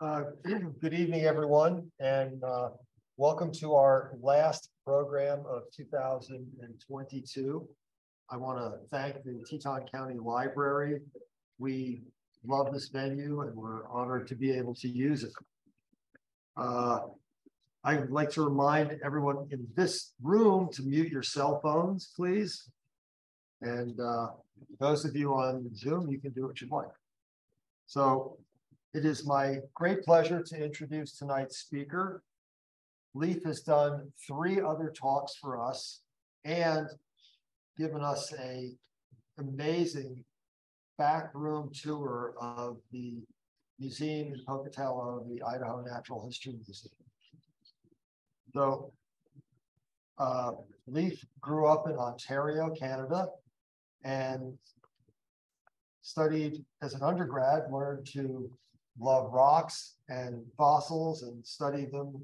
Good evening, everyone, and welcome to our last program of 2022. I want to thank the Teton County Library. We love this venue and we're honored to be able to use it. I would like to remind everyone in this room to mute your cell phones, please. And those of you on Zoom, you can do what you'd like. So it is my great pleasure to introduce tonight's speaker. Leif has done 3 other talks for us and given us an amazing backroom tour of the museum in Pocatello, the Idaho Natural History Museum. So Leif grew up in Ontario, Canada, and studied as an undergrad, learned to love rocks and fossils and study them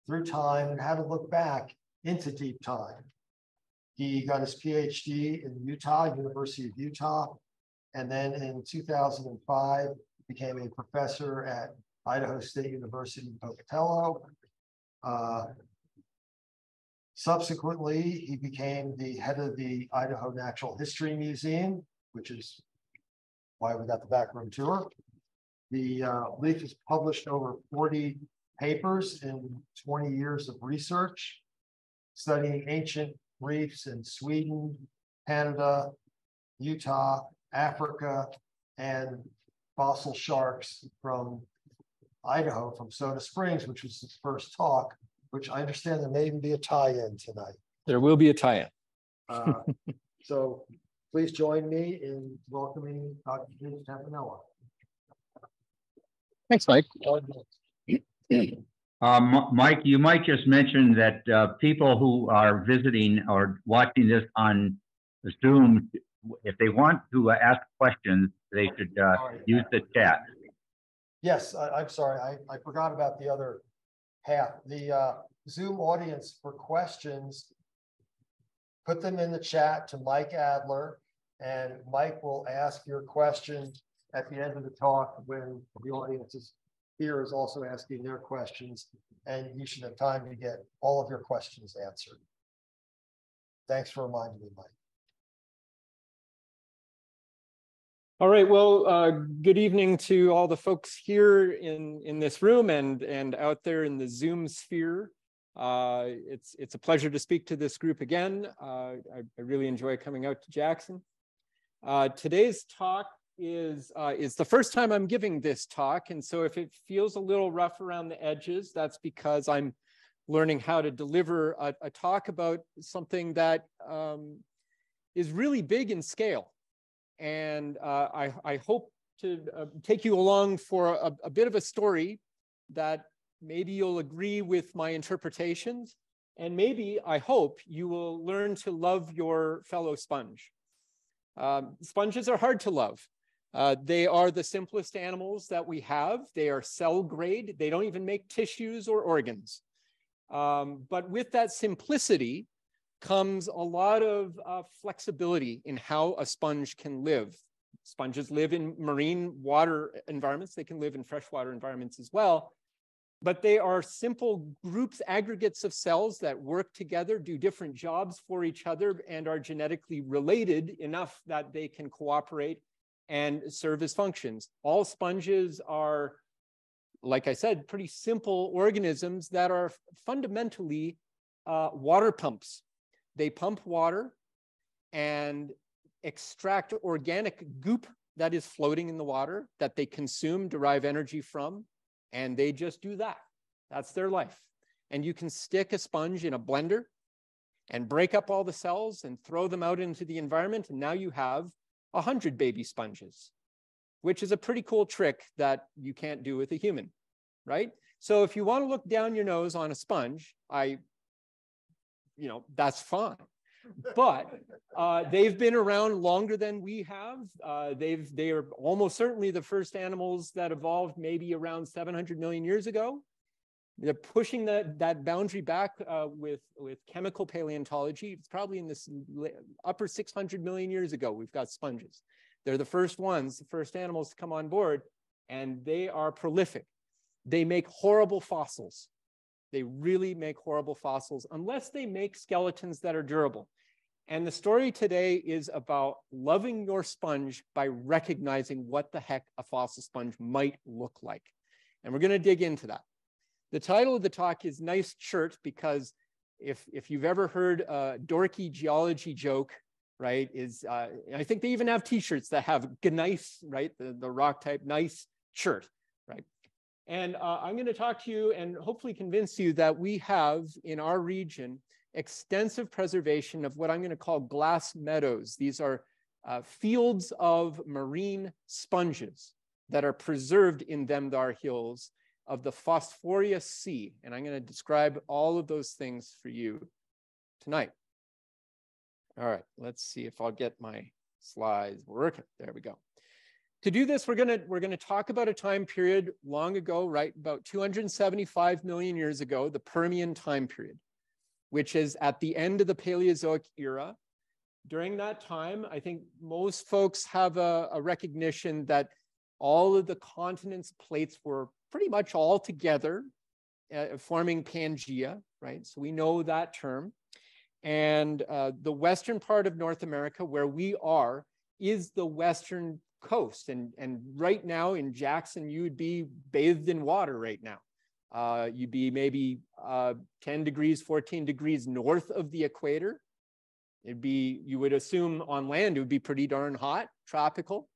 through time and how to look back into deep time. He got his PhD in Utah, University of Utah, and then in 2005 became a professor at Idaho State University in Pocatello. Subsequently, he became the head of the Idaho Natural History Museum, which is why we got the backroom tour. Leif has published over 40 papers in 20 years of research, studying ancient reefs in Sweden, Canada, Utah, Africa, and fossil sharks from Idaho, from Soda Springs, which was his first talk, which I understand there may even be a tie-in tonight. There will be a tie-in. So please join me in welcoming Dr. Tapanila. Thanks, Mike. Mike, you might just mention that people who are visiting or watching this on Zoom, if they want to ask questions, they should use the chat. Yes, I'm sorry, I forgot about the other half. The Zoom audience for questions, put them in the chat to Mike Adler, and Mike will ask your question at the end of the talk when the audience is here is also asking their questions, and you should have time to get all of your questions answered. Thanks for reminding me, Mike. All right, well, good evening to all the folks here in this room and out there in the Zoom sphere. It's a pleasure to speak to this group again. I really enjoy coming out to Jackson. Today's talk is the first time I'm giving this talk, and so if it feels a little rough around the edges, that's because I'm learning how to deliver a talk about something that is really big in scale. And I hope to take you along for a bit of a story that maybe you'll agree with my interpretations, and maybe, I hope, you will learn to love your fellow sponge. Sponges are hard to love. They are the simplest animals that we have. They are cell grade. They don't even make tissues or organs. But with that simplicity comes a lot of flexibility in how a sponge can live. Sponges live in marine water environments. They can live in freshwater environments as well. But they are simple groups, aggregates of cells that work together, do different jobs for each other, and are genetically related enough that they can cooperate and serve as functions. All sponges are, like I said, pretty simple organisms that are fundamentally water pumps. They pump water and extract organic goop that is floating in the water that they consume, derive energy from, and they just do that. That's their life. And you can stick a sponge in a blender and break up all the cells and throw them out into the environment, and now you have 100 baby sponges, which is a pretty cool trick that you can't do with a human, right? So if you want to look down your nose on a sponge, that's fine. But they've been around longer than we have. They are almost certainly the first animals that evolved maybe around 700 million years ago. They're pushing that boundary back with chemical paleontology. It's probably in this upper 600 million years ago, we've got sponges. They're the first ones, the first animals to come on board, and they are prolific. they make horrible fossils. They really make horrible fossils unless they make skeletons that are durable. And the story today is about loving your sponge by recognizing what the heck a fossil sponge might look like. And we're going to dig into that. The title of the talk is Nice Chert, because if you've ever heard a dorky geology joke, right, I think they even have t-shirts that have gneiss, right, the rock type, nice chert, right? And I'm going to talk to you and hopefully convince you that we have in our region extensive preservation of what I'm going to call glass meadows. These are fields of marine sponges that are preserved in them thar hills of the Phosphoria Sea. And I'm going to describe all of those things for you tonight. All right, let's see if I'll get my slides working. There we go. To do this, we're gonna talk about a time period long ago, right? About 275 million years ago, the Permian time period, which is at the end of the Paleozoic era. During that time, I think most folks have a recognition that all of the continents' plates were pretty much all together, forming Pangea, right? So we know that term. And the western part of North America, where we are, is the western coast. And right now in Jackson, you would be bathed in water right now. You'd be maybe 10 degrees, 14 degrees north of the equator. You would assume on land, it would be pretty darn hot, tropical.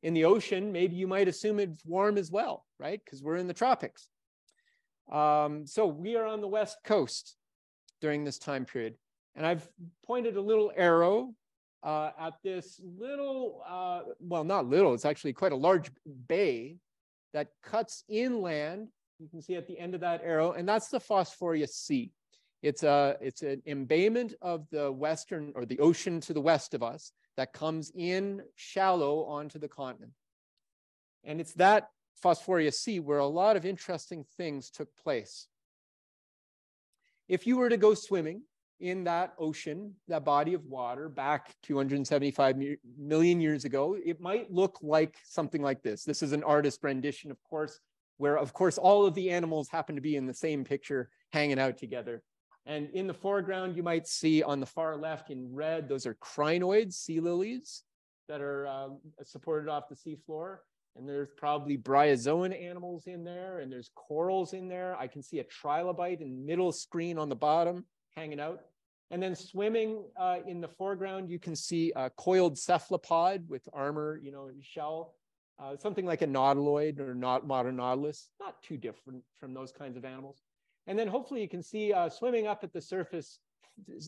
In the ocean, maybe you might assume it's warm as well, right? Because we're in the tropics. So we are on the west coast during this time period. And I've pointed a little arrow at this little, well, not little, it's actually quite a large bay that cuts inland. You can see at the end of that arrow, and that's the Phosphoria Sea. It's an embayment of the western, or the ocean to the west of us, that comes in shallow onto the continent. And it's that Phosphoria Sea where a lot of interesting things took place. If you were to go swimming in that ocean, that body of water back 275 million years ago, it might look like something like this. This is an artist rendition, of course, where of course all of the animals happen to be in the same picture hanging out together. And in the foreground, you might see on the far left in red, those are crinoids, sea lilies that are supported off the seafloor. And there's probably bryozoan animals in there, and there's corals in there. I can see a trilobite in the middle screen on the bottom hanging out. And then swimming in the foreground, you can see a coiled cephalopod with armor, shell, something like a nautiloid or modern nautilus, not too different from those kinds of animals. And then hopefully you can see swimming up at the surface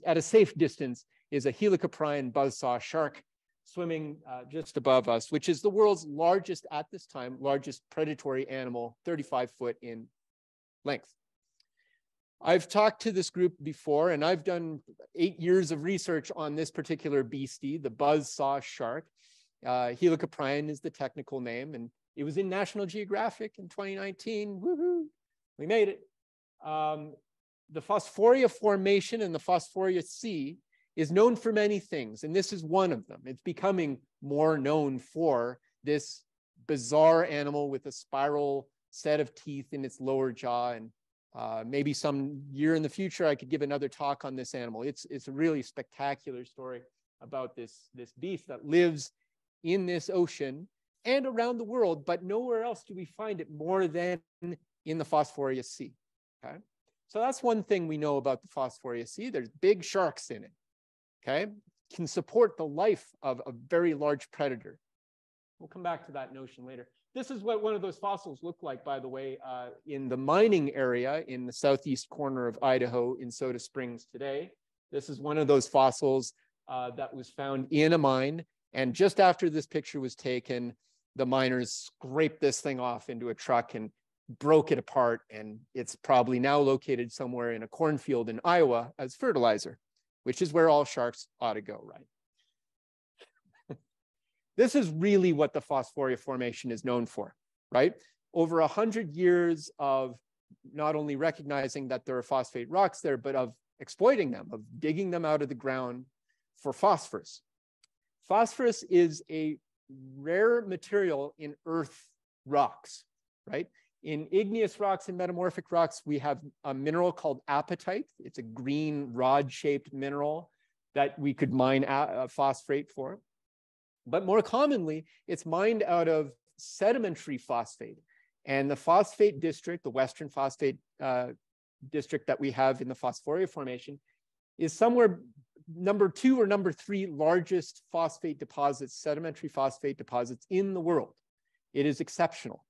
at a safe distance is a Helicoprion buzzsaw shark swimming just above us, which is the world's largest, at this time, largest predatory animal, 35 foot in length. I've talked to this group before, and I've done 8 years of research on this particular beastie, the buzzsaw shark. Helicoprion is the technical name, and it was in National Geographic in 2019. Woohoo! We made it. The Phosphoria Formation and the Phosphoria Sea is known for many things, and this is one of them. It's becoming more known for this bizarre animal with a spiral set of teeth in its lower jaw. And maybe some year in the future, I could give another talk on this animal. It's a really spectacular story about this beast that lives in this ocean and around the world, but nowhere else do we find it more than in the Phosphoria Sea. Okay, so that's one thing we know about the Phosphoria Sea. There's big sharks in it. Okay, can support the life of a very large predator. We'll come back to that notion later. This is what one of those fossils look like, by the way, in the mining area in the southeast corner of Idaho in Soda Springs today. This is one of those fossils that was found in a mine. And just after this picture was taken, the miners scraped this thing off into a truck and broke it apart. And it's probably now located somewhere in a cornfield in Iowa as fertilizer, which is where all sharks ought to go, right? This is really what the Phosphoria Formation is known for, right? Over 100 years of not only recognizing that there are phosphate rocks there, but of exploiting them, of digging them out of the ground for phosphorus. Phosphorus is a rare material in earth rocks, right? In igneous rocks and metamorphic rocks, we have a mineral called apatite. It's a green rod-shaped mineral that we could mine phosphate for. But more commonly, it's mined out of sedimentary phosphate. And the phosphate district, the western phosphate district that we have in the Phosphoria Formation, is somewhere number 2 or number 3 largest phosphate deposits, sedimentary phosphate deposits in the world. It is exceptional.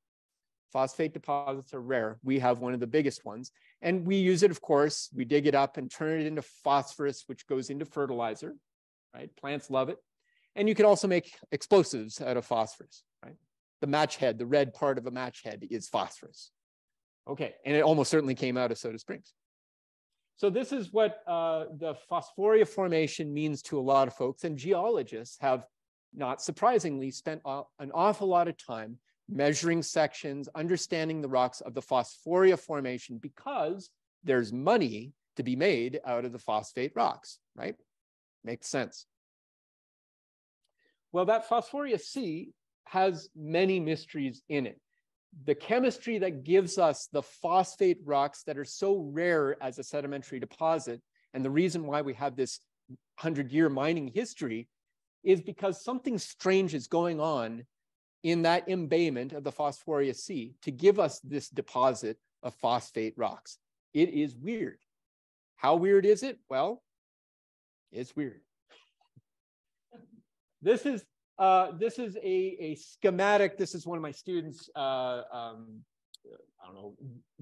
Phosphate deposits are rare. We have one of the biggest ones. And we use it, of course, we dig it up and turn it into phosphorus, which goes into fertilizer, right? Plants love it. And you can also make explosives out of phosphorus, right? The match head, the red part of a match head is phosphorus. Okay, and it almost certainly came out of Soda Springs. So this is what the Phosphoria Formation means to a lot of folks, and geologists have, not surprisingly, spent an awful lot of time measuring sections, understanding the rocks of the Phosphoria Formation, because there's money to be made out of the phosphate rocks, right? Makes sense. Well, that Phosphoria Sea has many mysteries in it. The chemistry that gives us the phosphate rocks that are so rare as a sedimentary deposit, and the reason why we have this 100-year mining history, is because something strange is going on in that embayment of the Phosphoria Sea to give us this deposit of phosphate rocks. It is weird. How weird is it? Well, it's weird. This is a schematic. This is one of my students' I don't know,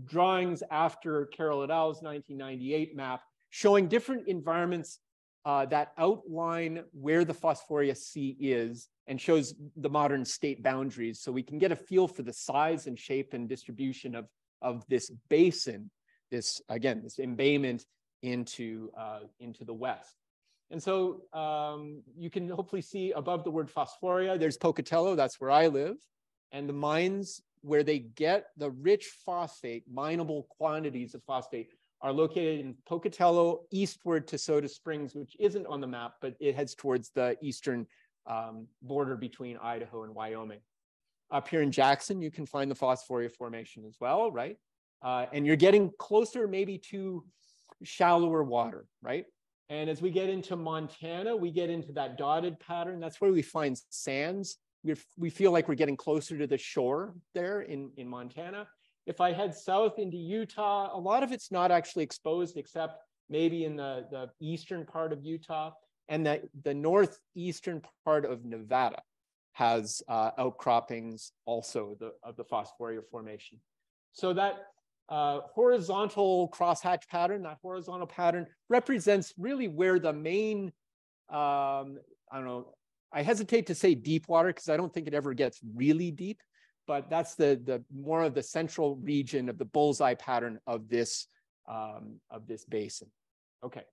drawings after Carroll et al.'s 1998 map, showing different environments that outline where the Phosphoria Sea is, and shows the modern state boundaries, so we can get a feel for the size and shape and distribution of this basin, this, again, this embayment into the west. And so you can hopefully see above the word Phosphoria, there's Pocatello, that's where I live, and the mines where they get the rich phosphate, mineable quantities of phosphate, are located in Pocatello, eastward to Soda Springs, which isn't on the map, but it heads towards the eastern border between Idaho and Wyoming. Up here in Jackson, you can find the Phosphoria Formation as well, right? And you're getting closer maybe to shallower water, right? And as we get into Montana, we get into that dotted pattern. That's where we find sands. We feel like we're getting closer to the shore there in Montana. If I head south into Utah, a lot of it's not actually exposed, except maybe in the eastern part of Utah. And the northeastern part of Nevada has outcroppings also of the Phosphoria Formation. So that horizontal crosshatch pattern, that horizontal pattern represents really where the main, I don't know, I hesitate to say deep water because I don't think it ever gets really deep, but that's the more of the central region of the bullseye pattern of this basin. Okay.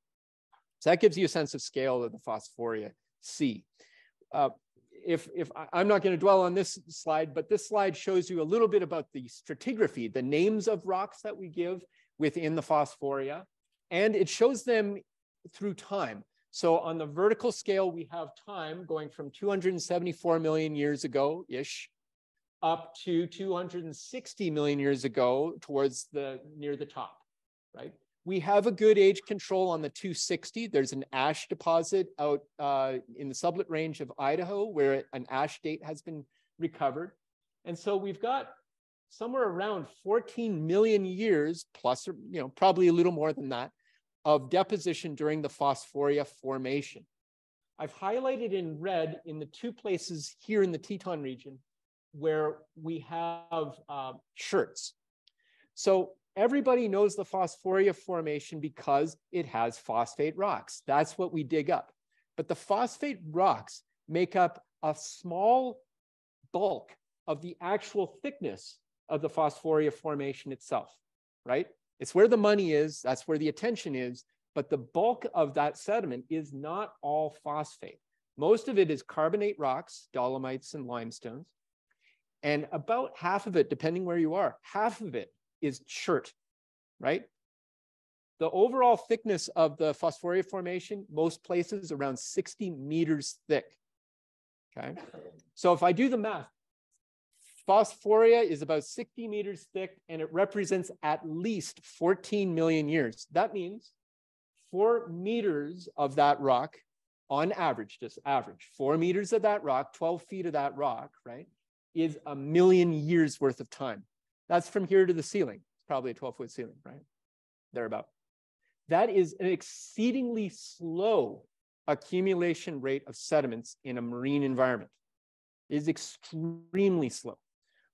So that gives you a sense of scale of the Phosphoria Sea. I'm not going to dwell on this slide, but this slide shows you a little bit about the stratigraphy, the names of rocks that we give within the Phosphoria, and it shows them through time. So on the vertical scale, we have time going from 274 million years ago-ish up to 260 million years ago towards near the top, right? We have a good age control on the 260. There's an ash deposit out in the sublet range of Idaho where an ash date has been recovered. And so we've got somewhere around 14 million years plus, or probably a little more than that, of deposition during the Phosphoria Formation. I've highlighted in red in the 2 places here in the Teton region where we have cherts. So everybody knows the Phosphoria Formation because it has phosphate rocks. That's what we dig up. But the phosphate rocks make up a small bulk of the actual thickness of the Phosphoria Formation itself, right? It's where the money is, that's where the attention is, but the bulk of that sediment is not all phosphate. Most of it is carbonate rocks, dolomites and limestones, and about half of it, depending where you are, half of it is chert, right? The overall thickness of the Phosphoria Formation, most places around 60 meters thick, okay? So if I do the math, Phosphoria is about 60 meters thick, and it represents at least 14 million years. That means 4 meters of that rock, on average, just average, 4 meters of that rock, 12 feet of that rock, right, is 1 million years worth of time. That's from here to the ceiling. It's probably a 12-foot ceiling, right? Thereabout. That is an exceedingly slow accumulation rate of sediments in a marine environment. It is extremely slow.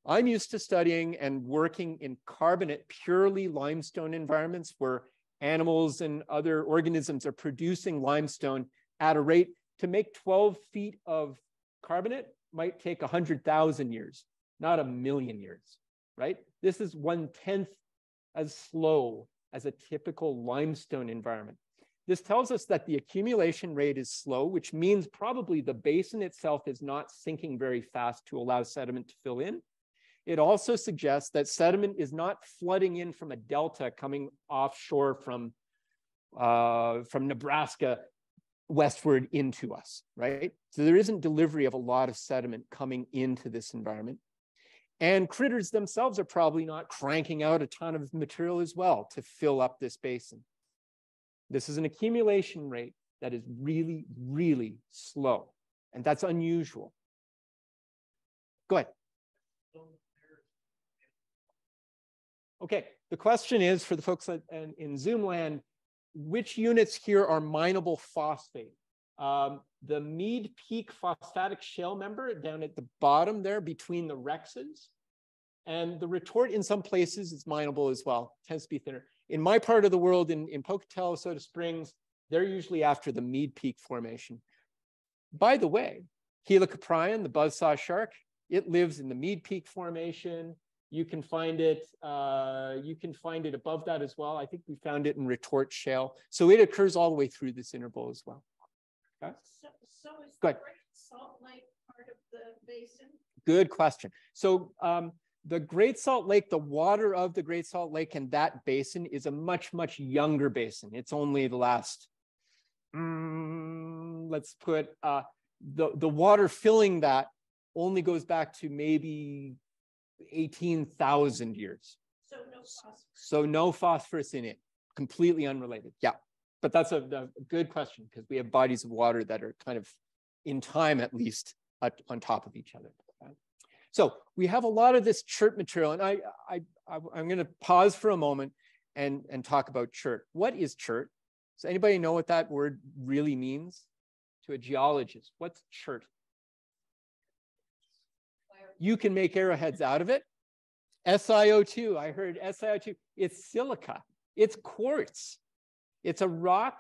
I'm used to studying and working in carbonate, purely limestone environments where animals and other organisms are producing limestone at a rate. To make 12 feet of carbonate might take 100,000 years, not 1 million years, right? This is 1/10 as slow as a typical limestone environment. This tells us that the accumulation rate is slow, which means probably the basin itself is not sinking very fast to allow sediment to fill in. It also suggests that sediment is not flooding in from a delta coming offshore from Nebraska westward into us, right? So there isn't delivery of a lot of sediment coming into this environment. And critters themselves are probably not cranking out a ton of material as well to fill up this basin. This is an accumulation rate that is really, really slow, and that's unusual. Go ahead. Okay, the question is for the folks in Zoom land, which units here are mineable phosphate? The Mead Peak phosphatic shale member down at the bottom there between the rexes, and the retort in some places is mineable as well, tends to be thinner. In my part of the world, in Pocatello, Soda Springs, they're usually after the Mead Peak formation. By the way, Helicoprion, the buzzsaw shark, it lives in the Mead Peak formation. You can find it above that as well. I think we found it in retort shale. So it occurs all the way through this interval as well. Okay? So is the Great Salt Lake part of the basin? Good question. So the Great Salt Lake, the water of the Great Salt Lake and that basin is a much, much younger basin. It's only the last, let's put, the water filling that only goes back to maybe 18,000 years. So no phosphorus. So no phosphorus in it, completely unrelated. Yeah, but that's a good question because we have bodies of water that are kind of in time at least on top of each other. Okay? So we have a lot of this chert material, and I'm going to pause for a moment and talk about chert. What is chert? Does anybody know what that word really means to a geologist? What's chert? You can make arrowheads out of it. SiO2, I heard SiO2. It's silica. It's quartz. It's a rock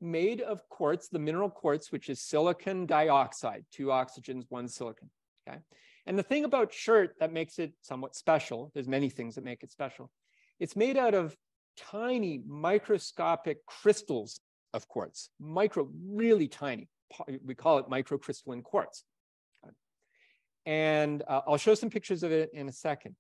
made of quartz, the mineral quartz, which is silicon dioxide, 2 oxygens, 1 silicon. Okay. And the thing about chert that makes it somewhat special, there's many things that make it special. It's made out of tiny microscopic crystals of quartz, really tiny. We call it microcrystalline quartz. And I'll show some pictures of it in a second.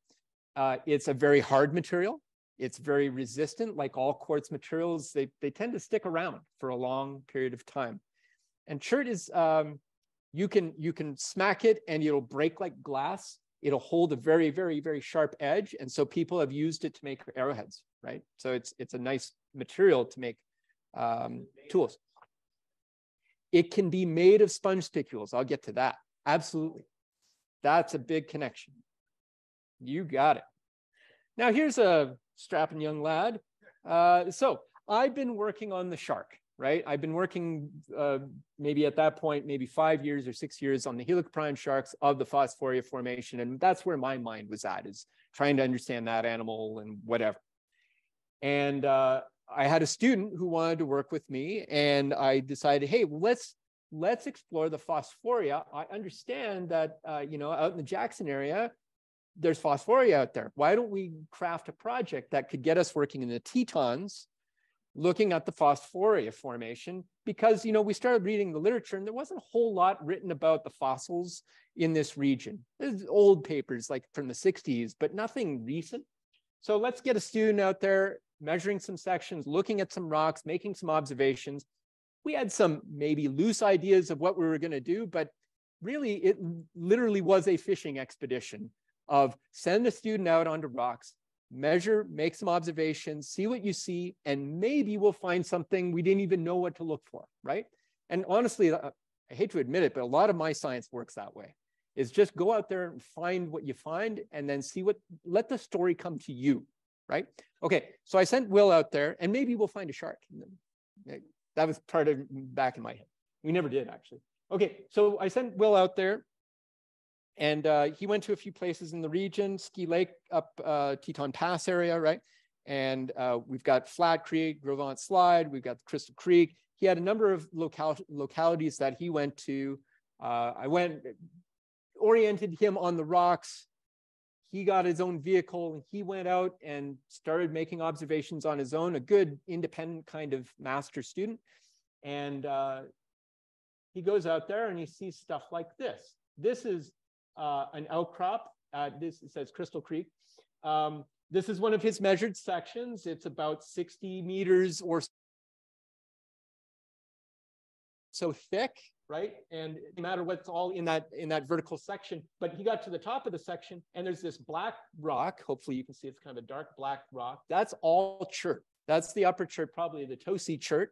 It's a very hard material. It's very resistant, like all quartz materials. They tend to stick around for a long period of time. And chert is, you can smack it and it'll break like glass. It'll hold a very, very, very sharp edge. And so people have used it to make arrowheads, right? So it's a nice material to make tools. It can be made of sponge spicules. I'll get to that. Absolutely. That's a big connection. You got it. Now here's a strapping young lad. So I've been working on the shark, right? I've been working maybe at that point, maybe 5 years or 6 years on the Helicoprion sharks of the Phosphoria Formation. And that's where my mind was at, is trying to understand that animal and whatever. And I had a student who wanted to work with me, and I decided, hey, well, let's explore the Phosphoria. I understand that, out in the Jackson area, there's Phosphoria out there. Why don't we craft a project that could get us working in the Tetons, looking at the Phosphoria Formation? Because, we started reading the literature and there wasn't a whole lot written about the fossils in this region. There's old papers like from the 60s, but nothing recent. So let's get a student out there measuring some sections, looking at some rocks, making some observations. We had some maybe loose ideas of what we were going to do, but really it literally was a fishing expedition of send a student out onto rocks, measure, make some observations, see what you see, and maybe we'll find something we didn't even know what to look for, right? And honestly, I hate to admit it, but a lot of my science works that way. Is just go out there and find what you find and then see let the story come to you, right? Okay, so I sent Will out there and maybe we'll find a shark. That was part of back in my head. We never did actually. Okay, so I sent Will out there and he went to a few places in the region, Ski Lake up Teton Pass area, right? And we've got Flat Creek, Grovant Slide, we've got Crystal Creek. He had a number of localities that he went to. I oriented him on the rocks. He got his own vehicle and he went out and started making observations on his own, a good independent kind of master student. And he goes out there and he sees stuff like this. This is an outcrop. It says Crystal Creek. This is one of his measured sections. It's about 60 meters or so thick, right? And no matter what's all in that vertical section, but he got to the top of the section and there's this black rock. Hopefully you can see it's kind of a dark black rock. That's all chert. That's the upper chert, probably the Tosi chert.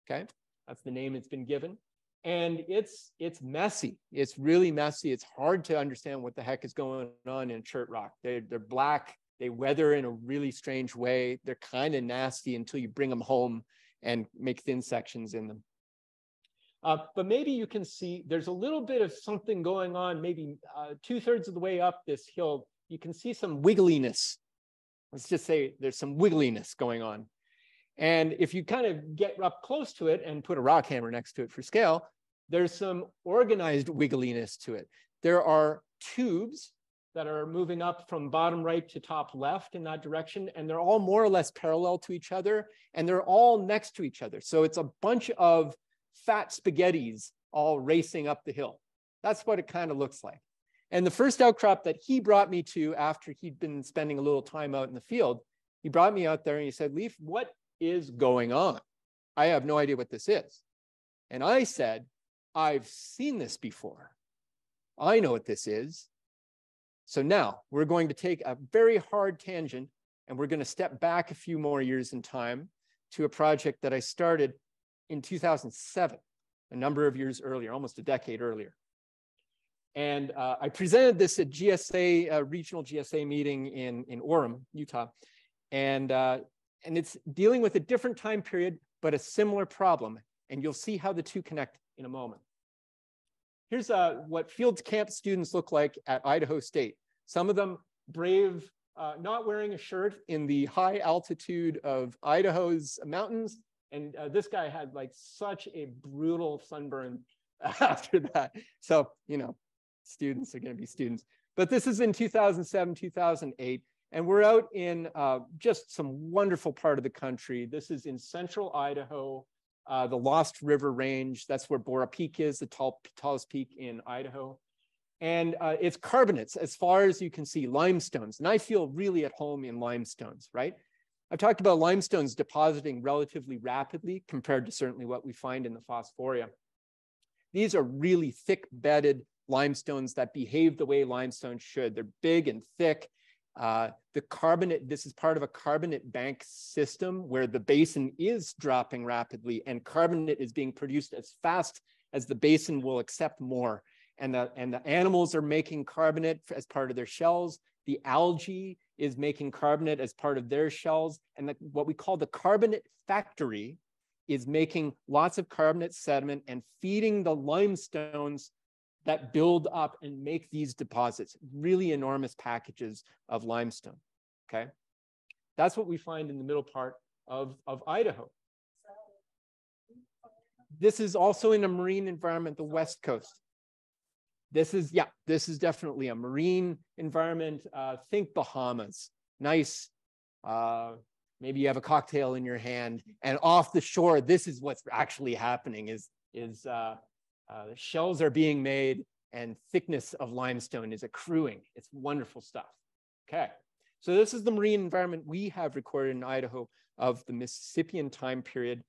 Okay, that's the name it's been given. And it's messy. It's really messy. It's hard to understand what the heck is going on in chert rock. They're black. They weather in a really strange way. They're kind of nasty until you bring them home and make thin sections in them. But maybe you can see there's a little bit of something going on, maybe 2/3 of the way up this hill. You can see some wiggliness. Let's just say there's some wiggliness going on. And if you kind of get up close to it and put a rock hammer next to it for scale, there's some organized wiggliness to it. There are tubes that are moving up from bottom right to top left in that direction, and they're all more or less parallel to each other, and they're all next to each other. So it's a bunch of fat spaghettis all racing up the hill. That's what it kind of looks like. And the first outcrop that he brought me to after he'd been spending a little time out in the field, he brought me out there and he said, Leif, what is going on? I have no idea what this is. And I said, I've seen this before. I know what this is. So now we're going to take a very hard tangent and we're going to step back a few more years in time to a project that I started in 2007, a number of years earlier, almost a decade earlier. And I presented this at GSA, a regional GSA meeting in Orem, Utah. And it's dealing with a different time period, but a similar problem. And you'll see how the two connect in a moment. Here's what field camp students look like at Idaho State. Some of them brave not wearing a shirt in the high altitude of Idaho's mountains. And this guy had like such a brutal sunburn after that. So, you know, students are going to be students. But this is in 2007, 2008. And we're out in just some wonderful part of the country. This is in central Idaho, the Lost River Range. That's where Bora Peak is, the tallest peak in Idaho. And it's carbonates as far as you can see, limestones. And I feel really at home in limestones, right? I've talked about limestones depositing relatively rapidly compared to certainly what we find in the Phosphoria. These are really thick bedded limestones that behave the way limestone should. They're big and thick. The carbonate, this is part of a carbonate bank system where the basin is dropping rapidly and carbonate is being produced as fast as the basin will accept more. And the animals are making carbonate as part of their shells. The algae is making carbonate as part of their shells. And what we call the carbonate factory is making lots of carbonate sediment and feeding the limestones that build up and make these deposits, really enormous packages of limestone, okay? That's what we find in the middle part of Idaho. This is also in a marine environment, the West Coast. This is definitely a marine environment. Think Bahamas, nice. Maybe you have a cocktail in your hand and off the shore, this is what's actually happening shells are being made and thickness of limestone is accruing. It's wonderful stuff. Okay, so this is the marine environment we have recorded in Idaho of the Mississippian time period.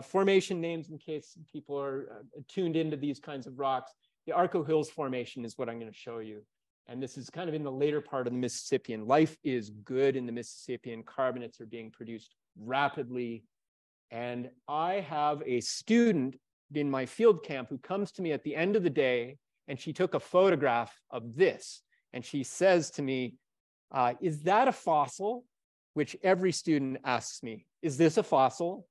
Formation names in case people are tuned into these kinds of rocks. The Arco Hills Formation is what I'm going to show you. And this is kind of in the later part of the Mississippian. Life is good in the Mississippian. Carbonates are being produced rapidly. And I have a student in my field camp who comes to me at the end of the day, and she took a photograph of this. And she says to me, is that a fossil? Which every student asks me, is this a fossil?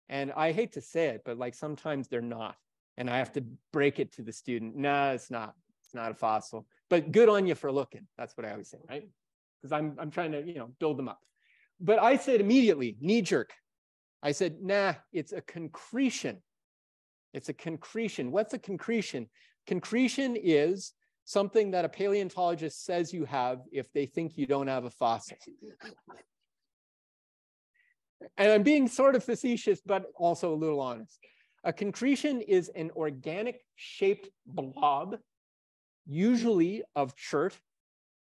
And I hate to say it, but like sometimes they're not. And I have to break it to the student. No, it's not. It's not a fossil. But good on you for looking. That's what I always say, right? Because I'm trying to, build them up. But I said immediately, knee jerk. I said, nah, it's a concretion. It's a concretion. What's a concretion? Concretion is something that a paleontologist says you have if they think you don't have a fossil. And I'm being sort of facetious, but also a little honest. A concretion is an organic shaped blob, usually of chert,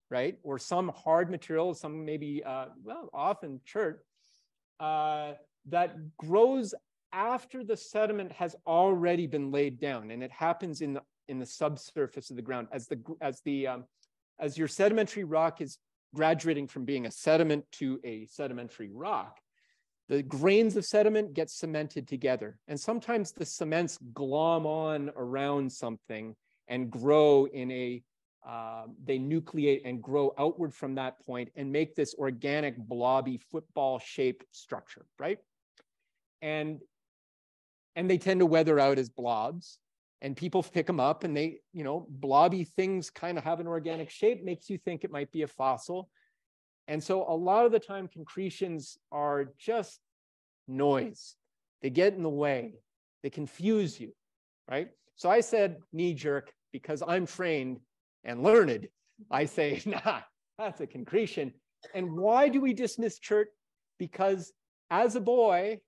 right? Or some hard material, some maybe, often chert, that grows after the sediment has already been laid down. And it happens in the subsurface of the ground. As your sedimentary rock is graduating from being a sediment to a sedimentary rock, the grains of sediment get cemented together. And sometimes the cements glom on around something and grow they nucleate and grow outward from that point and make this organic blobby football-shaped structure, right? And they tend to weather out as blobs, and people pick them up, and they, blobby things kind of have an organic shape, makes you think it might be a fossil. And so a lot of the time, concretions are just noise. They get in the way. They confuse you, right? So I said knee jerk because I'm trained and learned. I say, nah, that's a concretion. And why do we dismiss chert? Because as a boy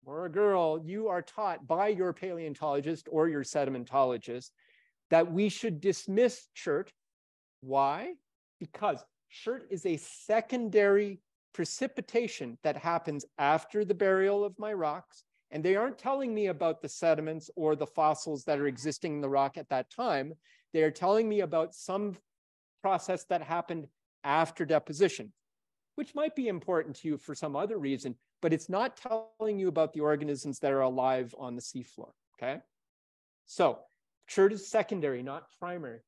or a girl, you are taught by your paleontologist or your sedimentologist that we should dismiss chert. Why? Because chert is a secondary precipitation that happens after the burial of my rocks. And they aren't telling me about the sediments or the fossils that are existing in the rock at that time. They are telling me about some process that happened after deposition, which might be important to you for some other reason, but it's not telling you about the organisms that are alive on the seafloor, okay? So chert is secondary, not primary.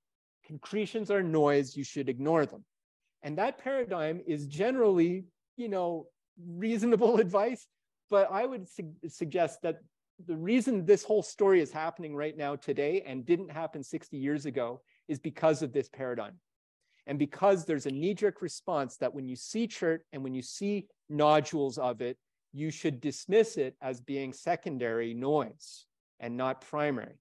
Concretions are noise, you should ignore them. And that paradigm is generally, reasonable advice, but I would suggest that the reason this whole story is happening right now today and didn't happen 60 years ago is because of this paradigm. And because there's a knee-jerk response that when you see chert and when you see nodules of it, you should dismiss it as being secondary noise and not primary.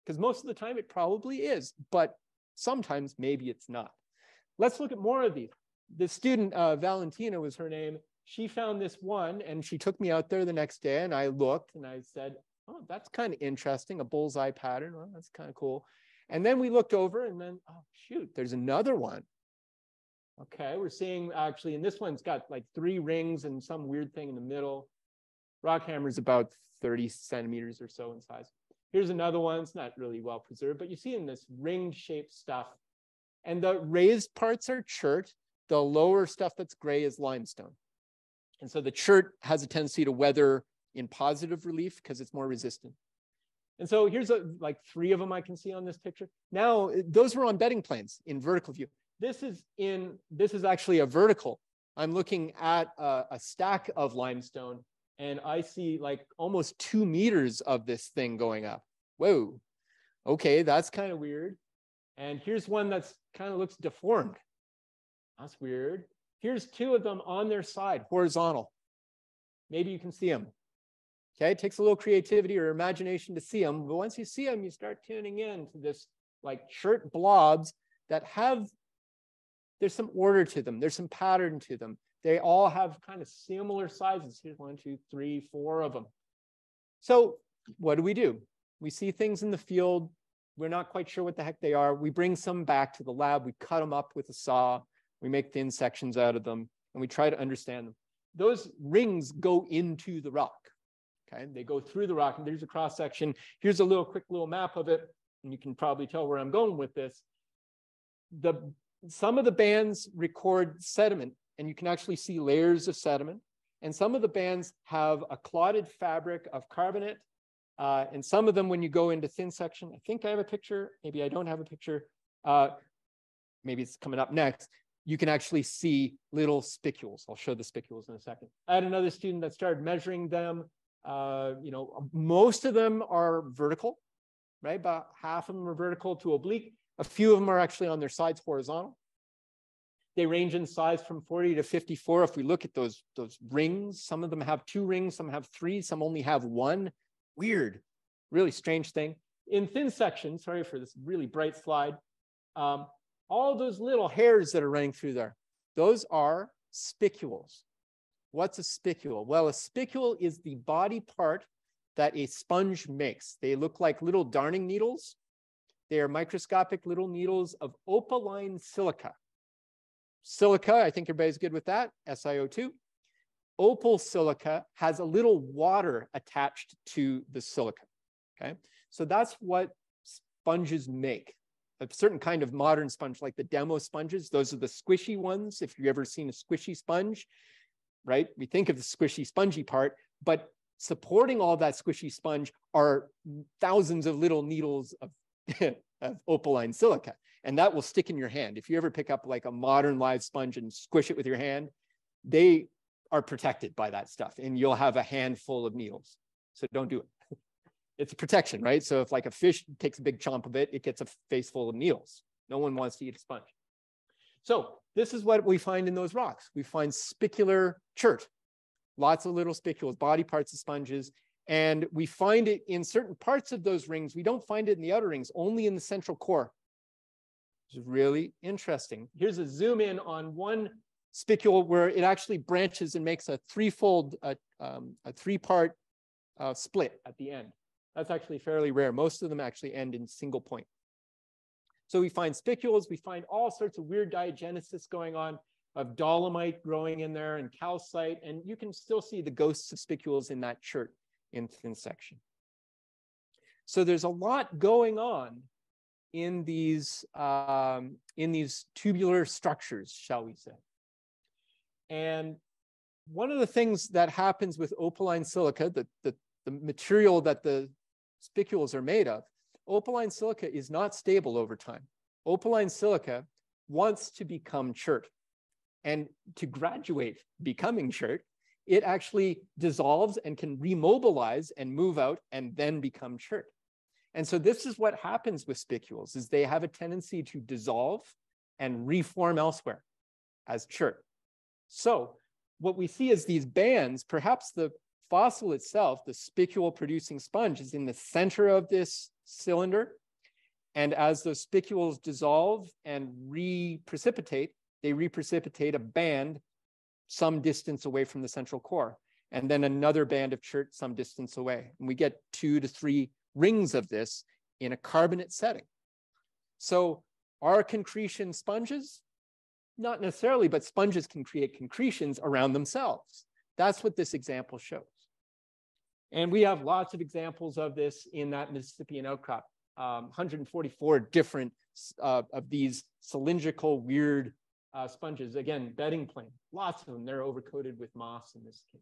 Because most of the time it probably is, but sometimes maybe it's not. Let's look at more of these. The student, Valentina was her name. She found this one and she took me out there the next day and I looked and I said, oh, that's kind of interesting, a bullseye pattern. Well, that's kind of cool. And then we looked over and then, oh, shoot, there's another one. Okay, we're seeing actually, and this one's got like 3 rings and some weird thing in the middle. Rockhammer is about 30 centimeters or so in size. Here's another one. It's not really well preserved, but you see in this ring-shaped stuff. And the raised parts are chert. The lower stuff that's gray is limestone. And so the chert has a tendency to weather in positive relief because it's more resistant. And so here's like 3 of them I can see on this picture. Now, those were on bedding planes in vertical view. This is actually a vertical. I'm looking at a stack of limestone and I see like almost 2 meters of this thing going up. Whoa, okay, that's kind of weird. And here's one that's kind of looks deformed. That's weird. Here's 2 of them on their side, horizontal. Maybe you can see them. Okay, it takes a little creativity or imagination to see them, but once you see them, you start tuning in to this like chert blobs that there's some order to them. There's some pattern to them. They all have kind of similar sizes. Here's 1, 2, 3, 4 of them. So what do? We see things in the field. We're not quite sure what the heck they are. We bring some back to the lab. We cut them up with a saw. We make thin sections out of them, and we try to understand them. Those rings go into the rock. Okay, they go through the rock, and there's a cross section. Here's a quick little map of it, and you can probably tell where I'm going with this. The some of the bands record sediment, and you can actually see layers of sediment. And some of the bands have a clotted fabric of carbonate. And some of them, when you go into thin section, I think I have a picture, maybe I don't have a picture, maybe it's coming up next, you can actually see little spicules. I'll show the spicules in a second. I had another student that started measuring them. You know, most of them are vertical, right? About half of them are vertical to oblique. A few of them are actually on their sides horizontal. They range in size from 40 to 54. If we look at those rings, some of them have 2 rings, some have 3, some only have 1. Weird, really strange thing. In thin section, sorry for this really bright slide, all those little hairs that are running through there, those are spicules. What's a spicule? Well, a spicule is the body part that a sponge makes. They look like little darning needles. They are microscopic little needles of opaline silica. Silica, I think everybody's good with that, SiO2. Opal silica has a little water attached to the silica, okay? So that's what sponges make. A certain kind of modern sponge, like the demo sponges, those are the squishy ones. If you've ever seen a squishy sponge, right? We think of the squishy, spongy part, but supporting all that squishy sponge are thousands of little needles of, of opaline silica, and that will stick in your hand. If you ever pick up like a modern live sponge and squish it with your hand, they are protected by that stuff, and you'll have a handful of needles. So don't do it. It's a protection, right? So if like a fish takes a big chomp of it, it gets a face full of needles. No one wants to eat a sponge. So this is what we find in those rocks. We find spicular chert, lots of little spicules, body parts of sponges, and we find it in certain parts of those rings. We don't find it in the outer rings, only in the central core. Which is really interesting. Here's a zoom in on one spicule where it actually branches and makes a threefold, a 3-part split at the end. That's actually fairly rare. Most of them actually end in single point. So we find spicules, we find all sorts of weird diagenesis going on, of dolomite growing in there and calcite, and you can still see the ghosts of spicules in that chert in thin section. So there's a lot going on in these tubular structures, shall we say. And one of the things that happens with opaline silica, the material that the spicules are made of, opaline silica is not stable over time. Opaline silica wants to become chert. And to graduate becoming chert, it actually dissolves and can remobilize and move out and then become chert. And so this is what happens with spicules, is they have a tendency to dissolve and reform elsewhere as chert. So what we see is these bands, perhaps the fossil itself, the spicule producing sponge, is in the center of this cylinder. And as those spicules dissolve and reprecipitate, they reprecipitate a band some distance away from the central core, and then another band of chert some distance away. And we get 2 to 3 rings of this in a carbonate setting. So are concretion sponges? Not necessarily, but sponges can create concretions around themselves. That's what this example shows. And we have lots of examples of this in that Mississippian outcrop. 144 different of these cylindrical, weird sponges. Again, bedding plane, lots of them. They're overcoated with moss in this case.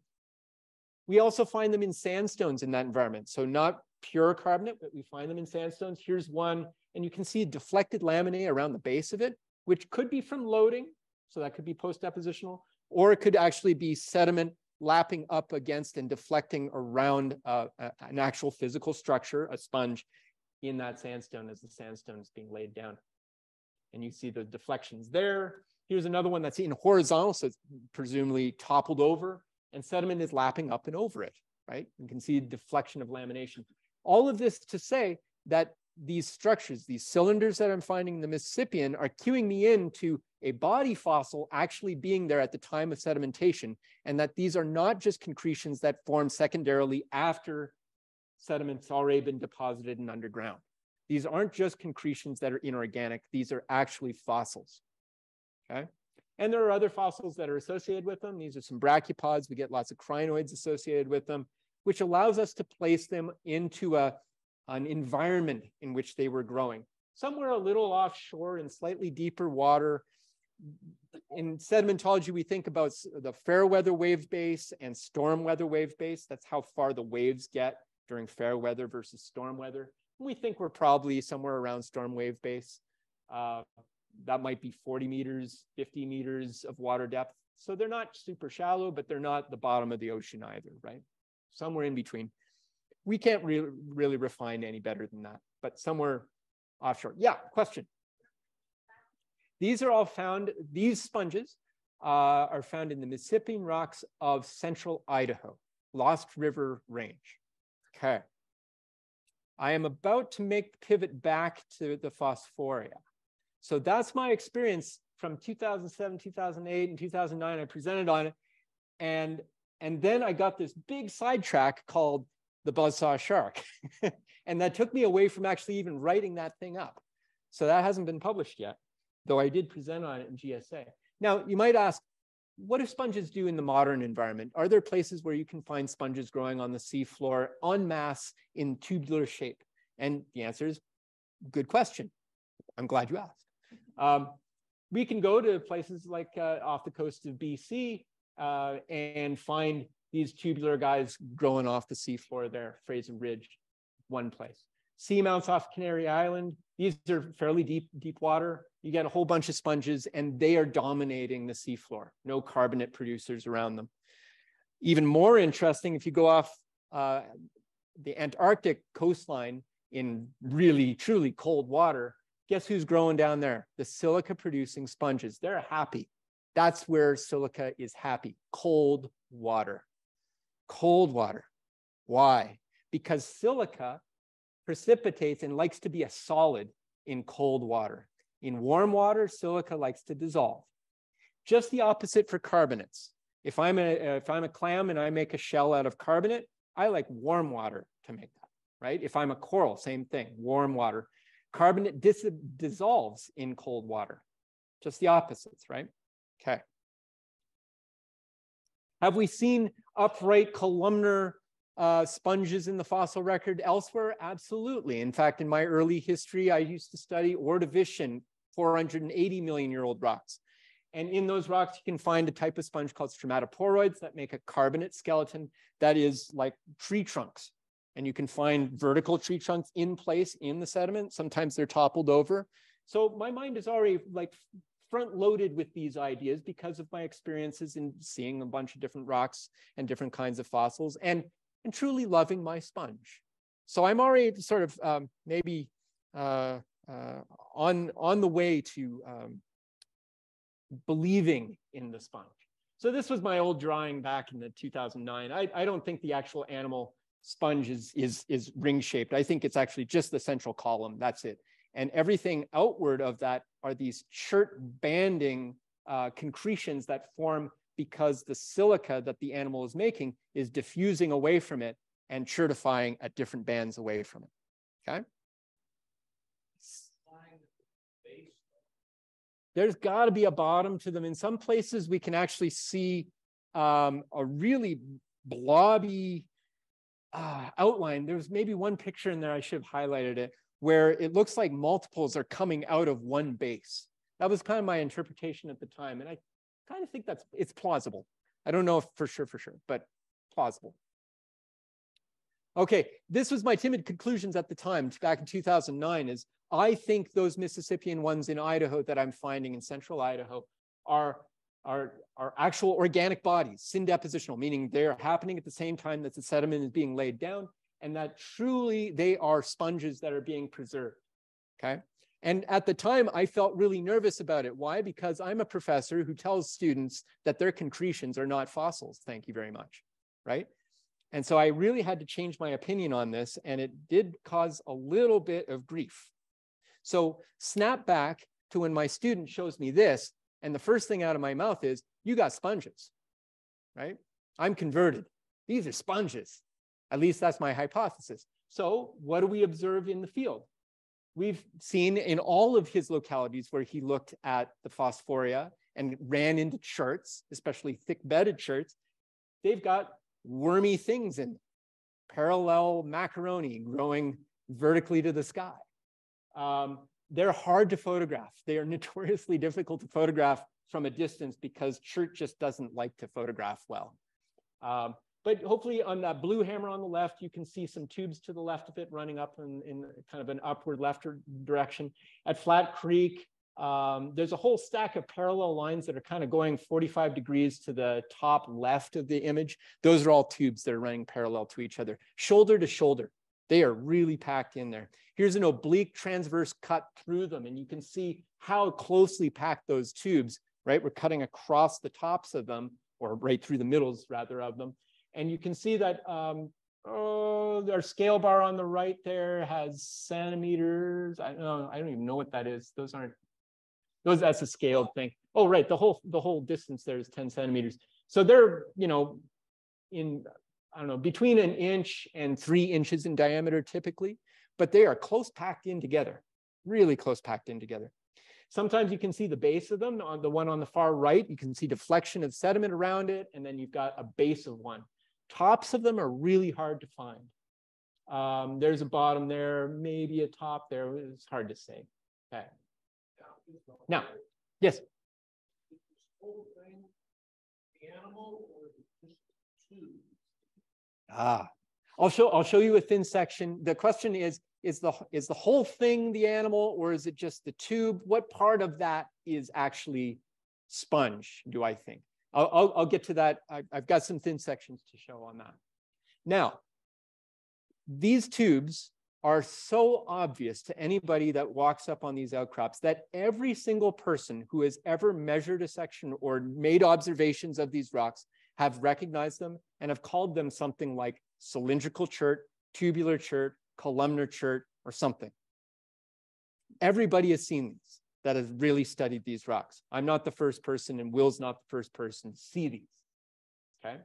We also find them in sandstones in that environment. So not pure carbonate, but we find them in sandstones. Here's one, and you can see deflected laminae around the base of it, which could be from loading. So that could be post-depositional, or it could actually be sediment lapping up against and deflecting around an actual physical structure, a sponge, in that sandstone as the sandstone is being laid down. And you see the deflections there. Here's another one that's in horizontal, so it's presumably toppled over, and sediment is lapping up and over it, right? You can see deflection of lamination. All of this to say that these structures, these cylinders that I'm finding in the Mississippian, are cueing me into a body fossil actually being there at the time of sedimentation, and that these are not just concretions that form secondarily after sediment's already been deposited and underground. These aren't just concretions that are inorganic. These are actually fossils, okay? And there are other fossils that are associated with them. These are some brachiopods. We get lots of crinoids associated with them, which allows us to place them into an environment in which they were growing. somewhere a little offshore in slightly deeper water. In sedimentology, we think about the fair weather wave base and storm weather wave base. That's how far the waves get during fair weather versus storm weather. We think we're probably somewhere around storm wave base. That might be 40 meters, 50 meters of water depth. So they're not super shallow, but they're not the bottom of the ocean either, right? Somewhere in between. We can't really refine any better than that, but somewhere offshore. Yeah, question. These are all found, these sponges are found in the Mississippian rocks of central Idaho, Lost River Range. Okay. I am about to make the pivot back to the Phosphoria. So that's my experience from 2007, 2008, and 2009. I presented on it. And then I got this big sidetrack called the buzzsaw shark. And that took me away from actually even writing that thing up. So that hasn't been published yet, though I did present on it in GSA. Now, you might ask, what do sponges do in the modern environment? Are there places where you can find sponges growing on the seafloor en masse in tubular shape? And the answer is, good question. I'm glad you asked. We can go to places like off the coast of BC and find these tubular guys growing off the seafloor there, Fraser Ridge, one place. Seamounts off Canary Island, these are fairly deep water. You get a whole bunch of sponges and they are dominating the seafloor. No carbonate producers around them. Even more interesting, if you go off the Antarctic coastline in really, truly cold water, guess who's growing down there? The silica producing sponges. They're happy. That's where silica is happy. Cold water. Cold water. Why? Because silica precipitates and likes to be a solid in cold water. In warm water, silica likes to dissolve. Just the opposite for carbonates. If I'm a clam and I make a shell out of carbonate, I like warm water to make that, right? If I'm a coral, same thing, warm water. Carbonate dissolves in cold water. Just the opposites, right? Okay. Have we seen upright columnar sponges in the fossil record elsewhere? Absolutely. In fact, in my early history, I used to study Ordovician 480 million-year-old rocks. And in those rocks, you can find a type of sponge called stromatoporoids that make a carbonate skeleton that is like tree trunks. And you can find vertical tree trunks in place in the sediment. Sometimes they're toppled over. So my mind is already like front-loaded with these ideas because of my experiences in seeing a bunch of different rocks and different kinds of fossils and truly loving my sponge. So I'm already sort of maybe on the way to believing in the sponge. So this was my old drawing back in the 2009. I don't think the actual animal sponge is ring-shaped. I think it's actually just the central column. That's it. And everything outward of that are these chert banding concretions that form because the silica that the animal is making is diffusing away from it and chertifying at different bands away from it. Okay? There's got to be a bottom to them. In some places, we can actually see a really blobby outline. There's maybe one picture in there, I should have highlighted it, where it looks like multiples are coming out of one base. That was kind of my interpretation at the time. And I kind of think it's plausible. I don't know if for sure, but plausible. Okay, this was my timid conclusions at the time, back in 2009, is I think those Mississippian ones in Idaho that I'm finding in central Idaho are actual organic bodies, syndepositional, meaning they're happening at the same time that the sediment is being laid down, and that truly they are sponges that are being preserved, okay? And at the time, I felt really nervous about it. Why? Because I'm a professor who tells students that their concretions are not fossils, thank you very much, right? And so I really had to change my opinion on this, and it did cause a little bit of grief. So snap back to when my student shows me this, and the first thing out of my mouth is, you got sponges, right? I'm converted. These are sponges. At least that's my hypothesis. So what do we observe in the field? We've seen in all of his localities where he looked at the Phosphoria and ran into cherts, especially thick-bedded cherts, they've got wormy things in them, parallel macaroni growing vertically to the sky. They're hard to photograph. They are notoriously difficult to photograph from a distance because Chert just doesn't like to photograph well. But hopefully on that blue hammer on the left, you can see some tubes to the left of it running up in kind of an upward left direction. At Flat Creek, there's a whole stack of parallel lines that are kind of going 45 degrees to the top left of the image. Those are all tubes that are running parallel to each other, shoulder to shoulder. They are really packed in there. Here's an oblique transverse cut through them, and you can see how closely packed those tubes, right? We're cutting across the tops of them, or right through the middles, rather, of them. And you can see that our scale bar on the right there has centimeters. I don't even know what that is. That's a scaled thing. Oh, right, the whole distance there is 10 centimeters. So they're, you know, in, I don't know, between 1 inch and 3 inches in diameter typically, but they are close packed in together, really close packed in together. Sometimes you can see the base of them. On the one on the far right, you can see deflection of sediment around it, and then you've got a base of one. Tops of them are really hard to find. There's a bottom there, maybe a top there. It's hard to say. Okay. Now, yes. I'll show you a thin section. The question is the whole thing the animal, or is it just the tube? What part of that is actually sponge, do I think? I'll get to that. I've got some thin sections to show on that. Now, these tubes are so obvious to anybody that walks up on these outcrops that every single person who has ever measured a section or made observations of these rocks have recognized them and have called them something like cylindrical chert, tubular chert, columnar chert, or something. Everybody has seen these that has really studied these rocks. I'm not the first person, and Will's not the first person to see these. Okay.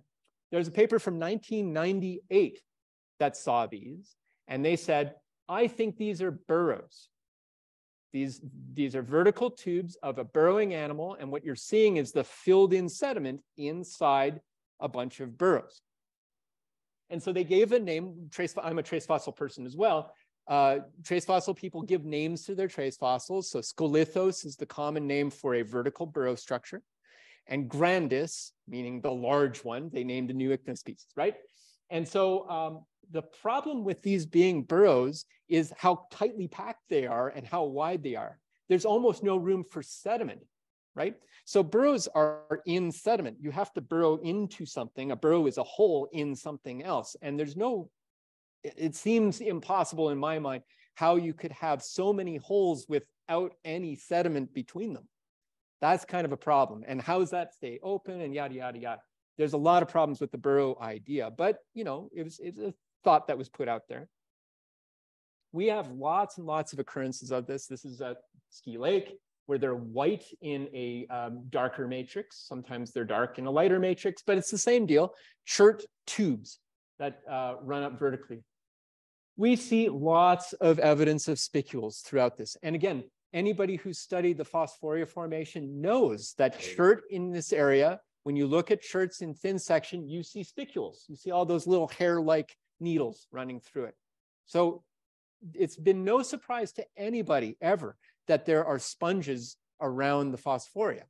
There's a paper from 1998 that saw these, and they said, I think these are burrows. These are vertical tubes of a burrowing animal, and what you're seeing is the filled in sediment inside a bunch of burrows. And so they gave a name. I'm a trace fossil person as well. Trace fossil people give names to their trace fossils. So Scolithos is the common name for a vertical burrow structure. And grandis, meaning the large one, they named a new ichthyspecies, right? And so the problem with these being burrows is how tightly packed they are and how wide they are. There's almost no room for sediment, right? So burrows are in sediment. You have to burrow into something. A burrow is a hole in something else. And there's no, it seems impossible in my mind how you could have so many holes without any sediment between them. That's kind of a problem. And how does that stay open and yada, yada, yada. There's a lot of problems with the burrow idea, but you know, it's a thought that was put out there. We have lots and lots of occurrences of this. This is at Ski Lake, where they're white in a darker matrix. Sometimes they're dark in a lighter matrix, but it's the same deal. Chert tubes that run up vertically. We see lots of evidence of spicules throughout this. And again, anybody who's studied the Phosphoria Formation knows that chert in this area, when you look at cherts in thin section, you see spicules. You see all those little hair-like needles running through it. So it's been no surprise to anybody ever that there are sponges around the Phosphoria.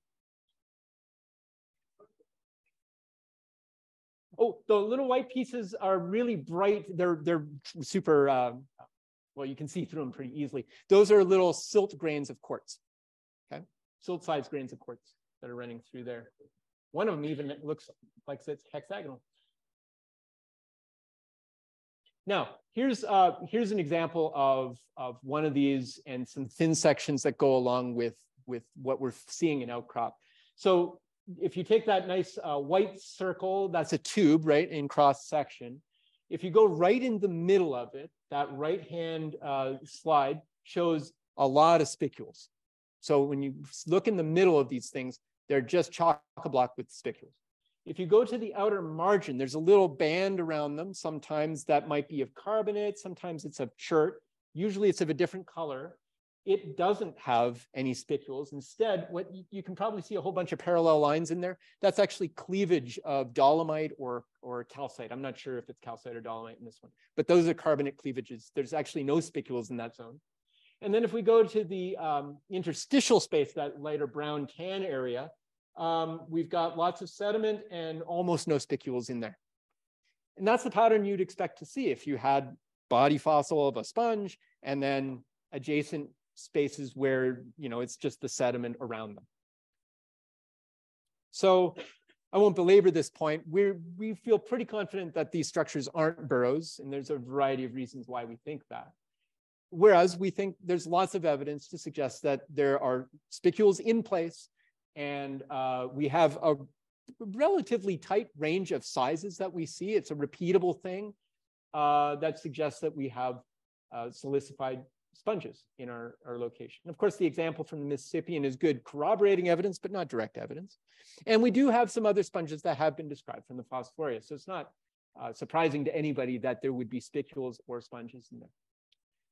Oh, the little white pieces are really bright. They're super, well, you can see through them pretty easily. Those are little silt grains of quartz, okay? Silt-sized grains of quartz that are running through there. One of them even looks like it's hexagonal. Now, here's an example of one of these and some thin sections that go along with what we're seeing in outcrop. So if you take that nice white circle, that's a tube, right, in cross section. If you go right in the middle of it, that right-hand slide shows a lot of spicules. So when you look in the middle of these things, they're just chock-a-block with spicules. If you go to the outer margin, there's a little band around them. Sometimes that might be of carbonate, sometimes it's of chert. Usually it's of a different color. It doesn't have any spicules. Instead, what you can probably see a whole bunch of parallel lines in there. That's actually cleavage of dolomite or calcite. I'm not sure if it's calcite or dolomite in this one, but those are carbonate cleavages. There's actually no spicules in that zone. And then if we go to the interstitial space, that lighter brown tan area, we've got lots of sediment and almost no spicules in there. And that's the pattern you'd expect to see if you had body fossil of a sponge and then adjacent spaces where, you know, it's just the sediment around them. So I won't belabor this point. We feel pretty confident that these structures aren't burrows, and there's a variety of reasons why we think that. Whereas we think there's lots of evidence to suggest that there are spicules in place, and we have a relatively tight range of sizes that we see. It's a repeatable thing that suggests that we have silicified sponges in our location. And of course, the example from the Mississippian is good corroborating evidence, but not direct evidence. And we do have some other sponges that have been described from the Phosphoria. So it's not surprising to anybody that there would be spicules or sponges in there.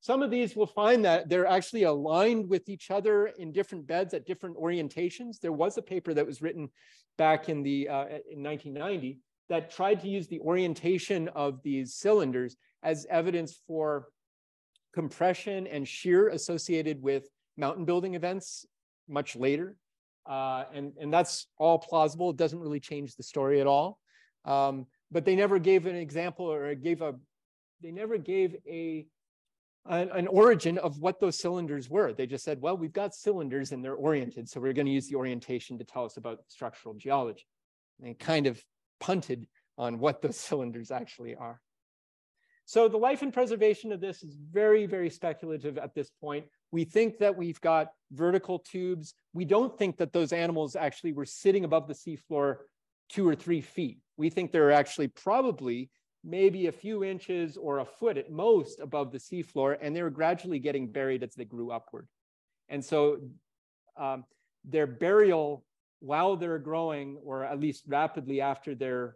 Some of these will find that they're actually aligned with each other in different beds at different orientations. There was a paper that was written back in 1990 that tried to use the orientation of these cylinders as evidence for compression and shear associated with mountain building events much later. And that's all plausible. It doesn't really change the story at all. But they never gave an example or they never gave an origin of what those cylinders were. They just said, well, we've got cylinders and they're oriented, so we're going to use the orientation to tell us about structural geology. And they kind of punted on what those cylinders actually are. So the life and preservation of this is very, very speculative at this point. We think that we've got vertical tubes. We don't think that those animals actually were sitting above the seafloor 2 or 3 feet. We think they're actually probably maybe a few inches or a foot at most above the seafloor, and they were gradually getting buried as they grew upward. And so their burial while they're growing, or at least rapidly after they're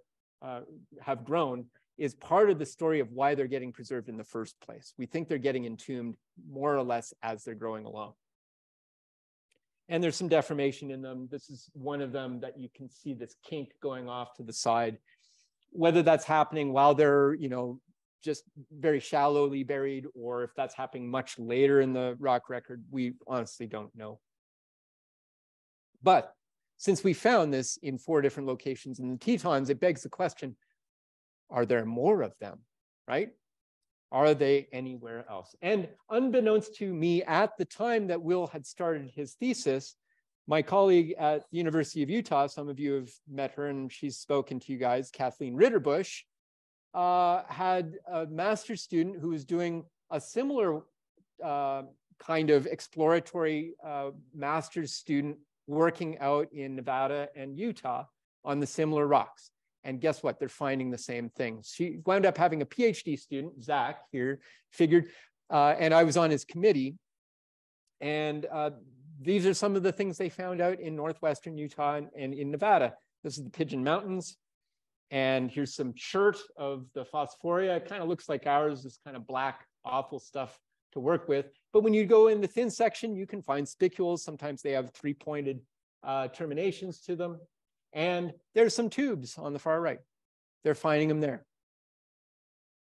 have grown, is part of the story of why they're getting preserved in the first place. We think they're getting entombed more or less as they're growing along. And there's some deformation in them. This is one of them that you can see this kink going off to the side. Whether that's happening while they're, you know, just very shallowly buried, or if that's happening much later in the rock record, we honestly don't know. But since we found this in 4 different locations in the Tetons, it begs the question, are there more of them, right? Are they anywhere else? And unbeknownst to me at the time that Will had started his thesis, my colleague at the University of Utah, some of you have met her and she's spoken to you guys, Kathleen Ritterbusch, had a master's student who was doing a similar kind of exploratory master's student working out in Nevada and Utah on the similar rocks. And guess what? They're finding the same thing. She wound up having a PhD student, Zach here, figured, and I was on his committee. And these are some of the things they found out in northwestern Utah and in Nevada. This is the Pigeon Mountains. And here's some chert of the Phosphoria. It kind of looks like ours, this kind of black, awful stuff to work with. But when you go in the thin section, you can find spicules. Sometimes they have 3-pointed terminations to them. And there's some tubes on the far right. They're finding them there.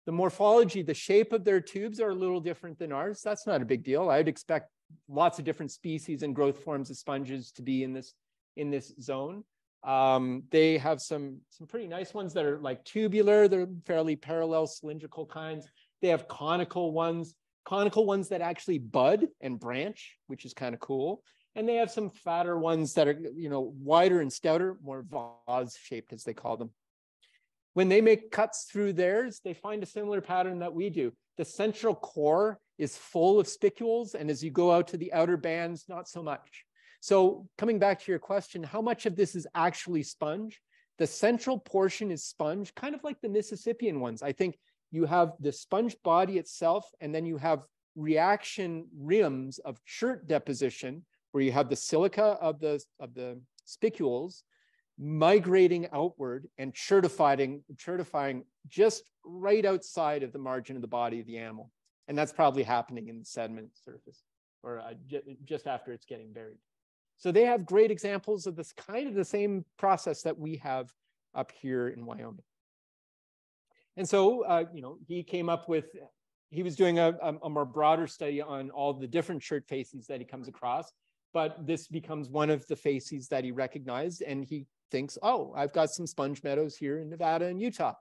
The morphology, the shape of their tubes are a little different than ours. That's not a big deal. I'd expect lots of different species and growth forms of sponges to be in this zone. They have some pretty nice ones that are like tubular. They're fairly parallel cylindrical kinds. They have conical ones that actually bud and branch, which is kind of cool. And they have some fatter ones that are, you know, wider and stouter, more vase-shaped, as they call them. When they make cuts through theirs, they find a similar pattern that we do. The central core is full of spicules, and as you go out to the outer bands, not so much. So coming back to your question, how much of this is actually sponge? The central portion is sponge, kind of like the Mississippian ones. I think you have the sponge body itself, and then you have reaction rims of chert deposition, where you have the silica of the spicules migrating outward and chertifying just right outside of the margin of the body of the animal. And that's probably happening in the sediment surface, or just after it's getting buried. So they have great examples of this kind of the same process that we have up here in Wyoming. And so, you know, he came up with he was doing a more broader study on all the different chert facies that he comes across, but this becomes one of the facies that he recognized, and he thinks, oh, I've got some sponge meadows here in Nevada and Utah.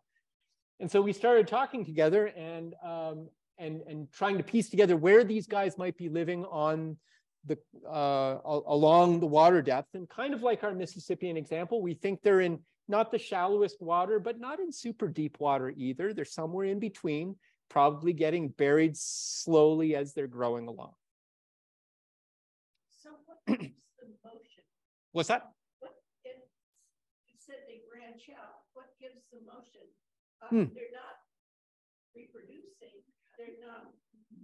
And so we started talking together and trying to piece together where these guys might be living on the along the water depth. And kind of like our Mississippian example, we think they're in not the shallowest water, but not in super deep water either. They're somewhere in between, probably getting buried slowly as they're growing along. So what gives the motion? What's that? You said they branch out. What gives the motion? They're not reproducing. They're not.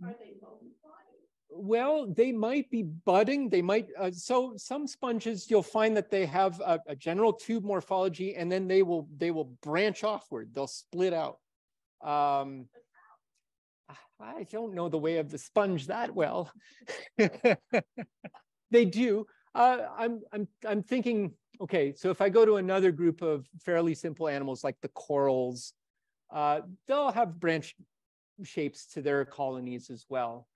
Are they multiplying? Well, they might be budding. They might. So some sponges, you'll find that they have a general tube morphology, and then they will branch offward. They'll split out. I don't know the way of the sponge that well. They do. I'm thinking. Okay, so if I go to another group of fairly simple animals like the corals, they'll have branch shapes to their colonies as well.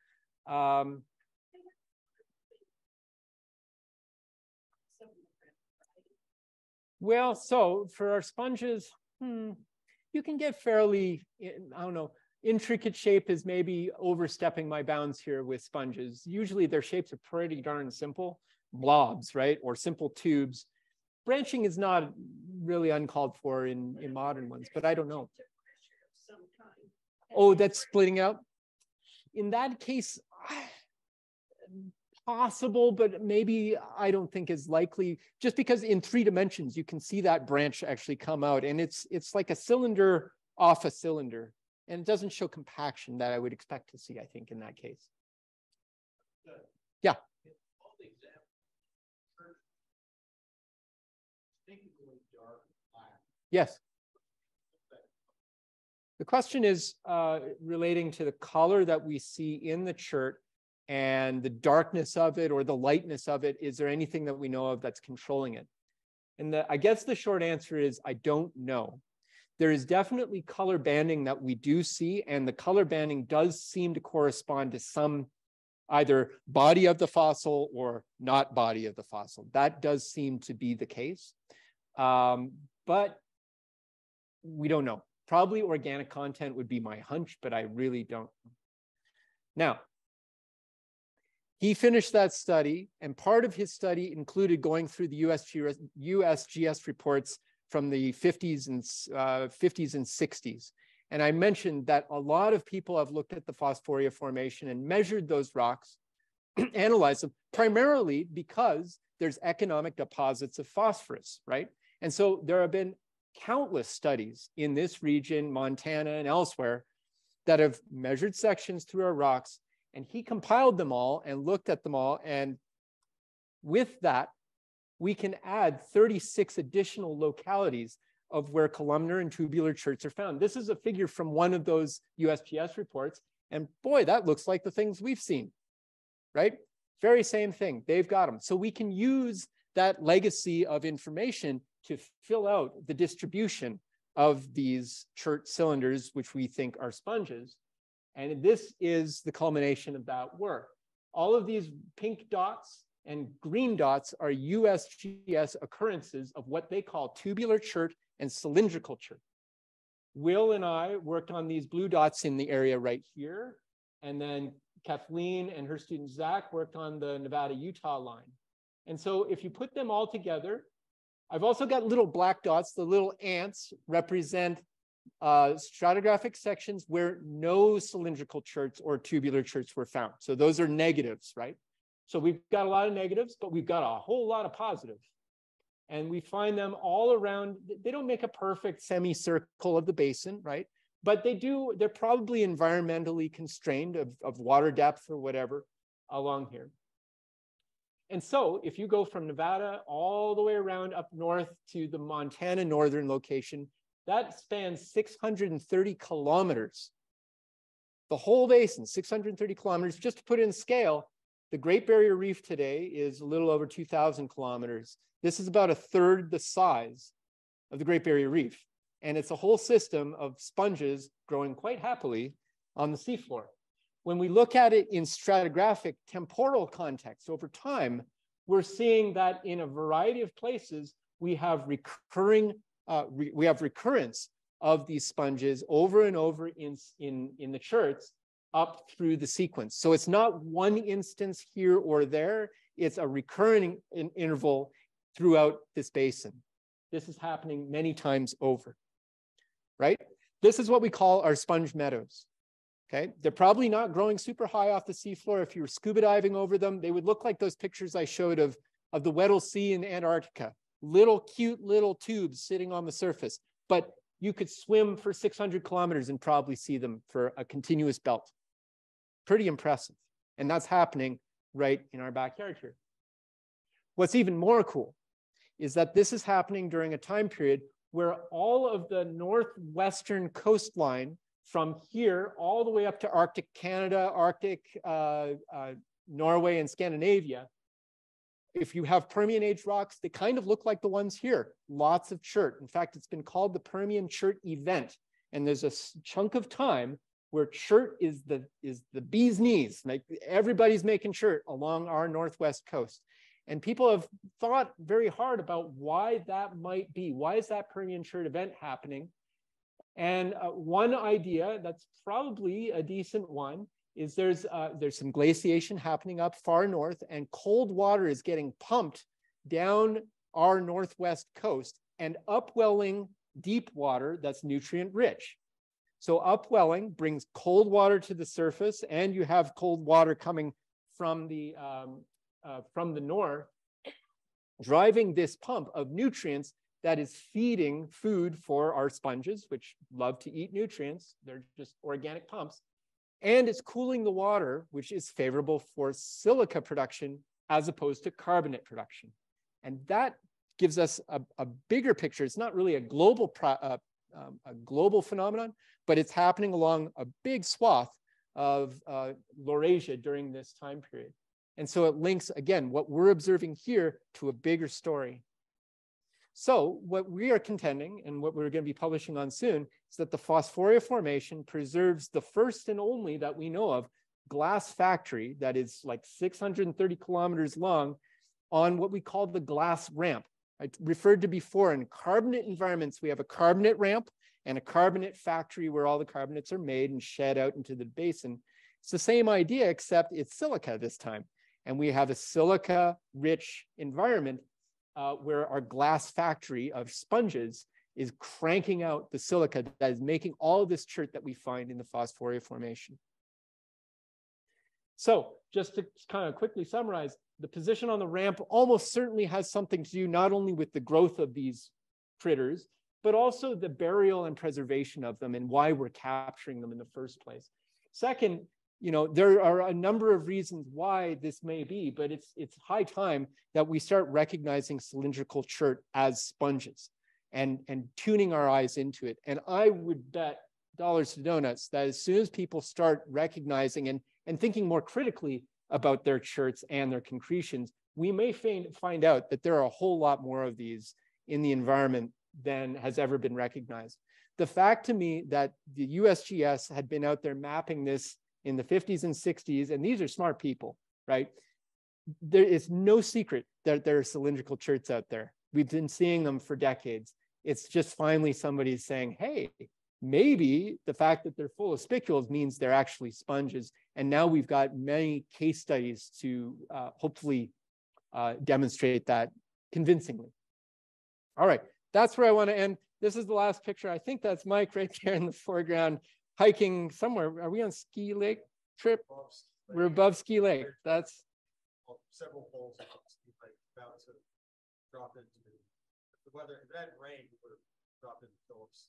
Well, so for our sponges, you can get fairly, I don't know, intricate shape is maybe overstepping my bounds here with sponges. Usually their shapes are pretty darn simple, blobs, right? Or simple tubes. Branching is not really uncalled for in modern ones, but I don't know. Oh, that's splitting out? In that case, possible, but maybe I don't think is likely, just because in 3 dimensions, you can see that branch actually come out, and it's like a cylinder off a cylinder, and it doesn't show compaction that I would expect to see, I think, in that case. Yeah. Yes. The question is relating to the color that we see in the chert and the darkness of it or the lightness of it. Is there anything that we know of that's controlling it? And I guess the short answer is I don't know. There is definitely color banding that we do see, and the color banding does seem to correspond to some either body of the fossil or not body of the fossil. That does seem to be the case, but we don't know. Probably organic content would be my hunch, but I really don't. Now, he finished that study, and part of his study included going through the USGS reports from the 50s and 60s. And I mentioned that a lot of people have looked at the Phosphoria Formation and measured those rocks, analyzed them, primarily because there's economic deposits of phosphorus, right? And so there have been countless studies in this region, Montana and elsewhere, that have measured sections through our rocks, and he compiled them all and looked at them all. And with that, we can add 36 additional localities of where columnar and tubular cherts are found. This is a figure from one of those USGS reports. And boy, that looks like the things we've seen, right? Very same thing, they've got them. So we can use that legacy of information to fill out the distribution of these chert cylinders, which we think are sponges. And this is the culmination of that work. All of these pink dots and green dots are USGS occurrences of what they call tubular chert and cylindrical chert. Will and I worked on these blue dots in the area right here. And then Kathleen and her student Zach worked on the Nevada-Utah line. And so if you put them all together, I've also got little black dots. The little ants represent stratigraphic sections where no cylindrical cherts or tubular cherts were found. So those are negatives, right? So we've got a lot of negatives, but we've got a whole lot of positives. And we find them all around. They don't make a perfect semicircle of the basin, right? But they do, they're probably environmentally constrained of water depth or whatever along here. And so if you go from Nevada all the way around up north to the Montana northern location, that spans 630 kilometers. The whole basin, 630 kilometers. Just to put it in scale, the Great Barrier Reef today is a little over 2,000 kilometers. This is about a third the size of the Great Barrier Reef. And it's a whole system of sponges growing quite happily on the seafloor. When we look at it in stratigraphic temporal context over time, we're seeing that in a variety of places, we have recurrence of these sponges over and over in the cherts up through the sequence. So it's not one instance here or there, it's a recurring interval throughout this basin. This is happening many times over, right? This is what we call our sponge meadows. Okay, they're probably not growing super high off the seafloor. If you were scuba diving over them, they would look like those pictures I showed of the Weddell Sea in Antarctica. Cute little tubes sitting on the surface. But you could swim for 600 kilometers and probably see them for a continuous belt. Pretty impressive. And that's happening right in our backyard here. What's even more cool is that this is happening during a time period where all of the northwestern coastline from here all the way up to Arctic Canada, Arctic Norway and Scandinavia, if you have Permian age rocks, they kind of look like the ones here, lots of chert. In fact, it's been called the Permian chert event. And there's a chunk of time where chert is the bee's knees. Like everybody's making chert along our northwest coast. And people have thought very hard about why that might be. Why is that Permian chert event happening? And one idea that's probably a decent one is there's some glaciation happening up far north, and cold water is getting pumped down our northwest coast and upwelling deep water that's nutrient rich. So upwelling brings cold water to the surface, and you have cold water coming from the north, driving this pump of nutrients that is feeding food for our sponges, which love to eat nutrients. They're just organic pumps. And it's cooling the water, which is favorable for silica production as opposed to carbonate production. And that gives us a bigger picture. It's not really a global phenomenon, but it's happening along a big swath of Laurasia during this time period. And so it links, again, what we're observing here to a bigger story. So what we are contending, and what we're going to be publishing on soon, is that the Phosphoria Formation preserves the first and only that we know of glass factory that is like 630 kilometers long on what we call the glass ramp. I referred to before, in carbonate environments, we have a carbonate ramp and a carbonate factory where all the carbonates are made and shed out into the basin. It's the same idea, except it's silica this time. And we have a silica-rich environment where our glass factory of sponges is cranking out the silica that is making all of this chert that we find in the Phosphoria Formation. So just to kind of quickly summarize, the position on the ramp almost certainly has something to do not only with the growth of these critters, but also the burial and preservation of them and why we're capturing them in the first place. Second, you know, there are a number of reasons why this may be, but it's high time that we start recognizing cylindrical chert as sponges and tuning our eyes into it. And I would bet dollars to donuts that as soon as people start recognizing and thinking more critically about their cherts and their concretions, we may find out that there are a whole lot more of these in the environment than has ever been recognized. The fact to me that the USGS had been out there mapping this in the 50s and 60s, and these are smart people, right? There is no secret that there are cylindrical cherts out there. We've been seeing them for decades. It's just finally somebody's saying, hey, maybe the fact that they're full of spicules means they're actually sponges. And now we've got many case studies to hopefully demonstrate that convincingly. All right, that's where I want to end. This is the last picture. I think that's Mike right there in the foreground, hiking somewhere. Are we on Ski Lake trip? We're above Ski Lake. That's several poles above Ski Lake, about to drop into the weather. If it hadn't rained, we would have dropped into Phillips.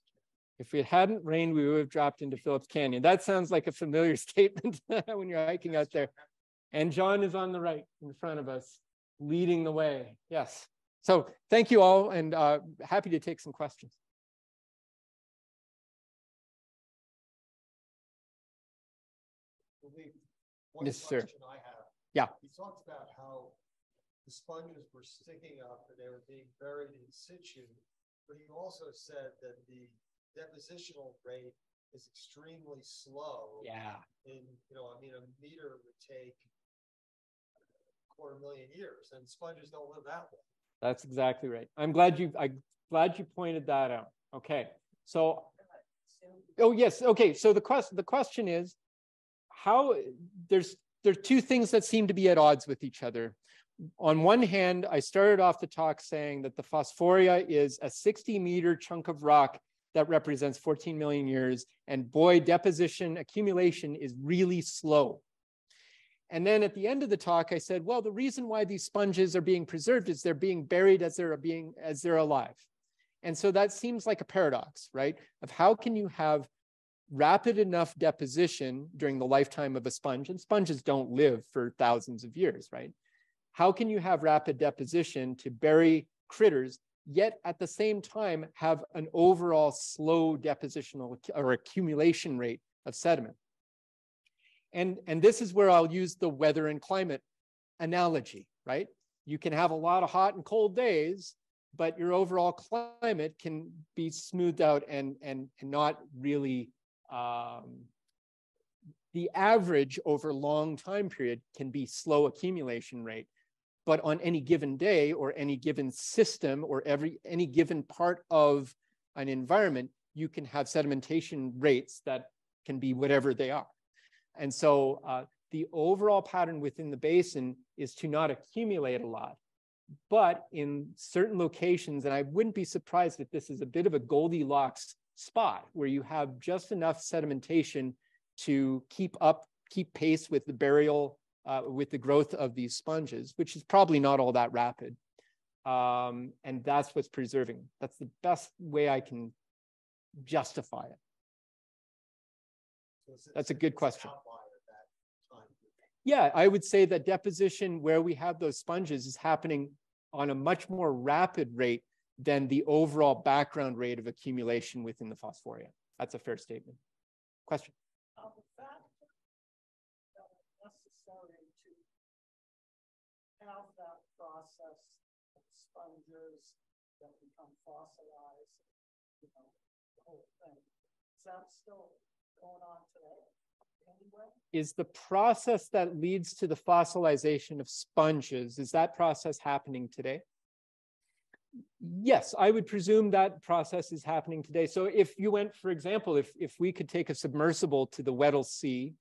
If it hadn't rained, we would have dropped into Phillips Canyon. That sounds like a familiar statement when you're hiking out there. And John is on the right in front of us, leading the way. Yes. So thank you all, and happy to take some questions. Yes, sir. I have. Yeah. He talked about how the sponges were sticking up and they were being buried in situ, but he also said that the depositional rate is extremely slow. Yeah. In, I mean, a meter would take 250,000 years, and sponges don't live that long. That's exactly right. I'm glad you pointed that out. Okay. So, oh yes. Okay. So the question is, how there's two things that seem to be at odds with each other. On one hand, I started off the talk saying that the Phosphoria is a 60-meter chunk of rock that represents 14 million years, and boy, deposition accumulation is really slow. And then at the end of the talk, I said, well, the reason why these sponges are being preserved is they're being buried as they're alive. And so that seems like a paradox, right? Of how can you have rapid enough deposition during the lifetime of a sponge, and sponges don't live for thousands of years, right? How can you have rapid deposition to bury critters, yet at the same time have an overall slow depositional or accumulation rate of sediment? And this is where I'll use the weather and climate analogy, right? You can have a lot of hot and cold days, but your overall climate can be smoothed out and not really, the average over a long time period can be slow accumulation rate. But on any given day or any given system or any given part of an environment, you can have sedimentation rates that can be whatever they are. And so the overall pattern within the basin is to not accumulate a lot. But in certain locations, and I wouldn't be surprised if this is a bit of a Goldilocks spot where you have just enough sedimentation to keep pace with the burial, with the growth of these sponges, which is probably not all that rapid. And that's what's preserving. That's the best way I can justify it. That's a good question. Yeah, I would say that deposition where we have those sponges is happening on a much more rapid rate than the overall background rate of accumulation within the Phosphoria. That's a fair statement. Question? The factor that is necessary to have that process of sponges that become fossilized, the whole thing, is that still going on today? Is the process that leads to the fossilization of sponges, is that process happening today? Yes, I would presume that process is happening today. So if you went, for example, if we could take a submersible to the Weddell Sea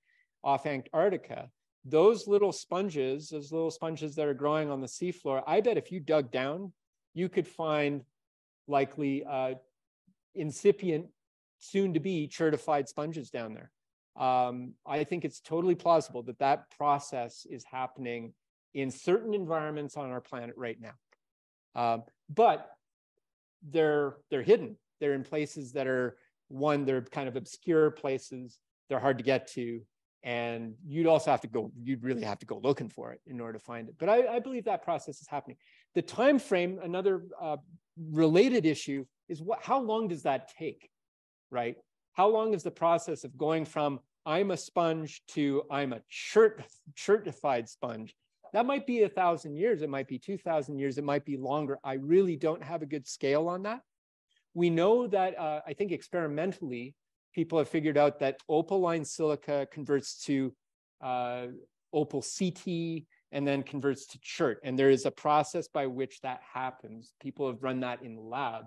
off Antarctica, those little sponges that are growing on the seafloor, I bet if you dug down, you could find likely incipient, soon-to-be certified sponges down there. I think it's totally plausible that that process is happening in certain environments on our planet right now. But they're hidden. They're in places that are, they're kind of obscure places. They're hard to get to. And you'd really have to go looking for it in order to find it. But I believe that process is happening. The time frame, another related issue is how long does that take, right? How long is the process of going from I'm a sponge to I'm a certified sponge? That might be 1,000 years. It might be 2,000 years. It might be longer. I really don't have a good scale on that. We know that I think experimentally, people have figured out that opaline silica converts to opal CT and then converts to chert. And there is a process by which that happens. People have run that in the lab.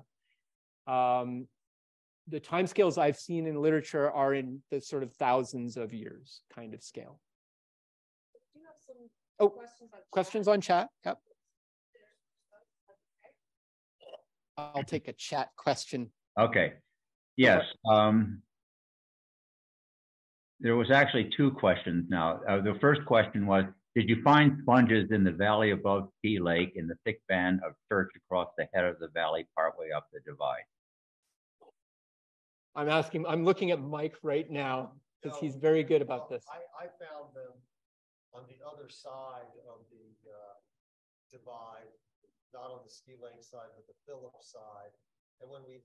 The timescales I've seen in literature are in the sort of thousands of years kind of scale. Do you have some questions on chat? Yep. I'll take a chat question. Okay. Yes. There was actually two questions now. The first question was, did you find sponges in the valley above Key Lake in the thick band of Chert across the head of the valley partway up the divide? I'm looking at Mike right now because he's very good about this. I found them on the other side of the divide, not on the Ski Lake side, but the Phillips side. And when we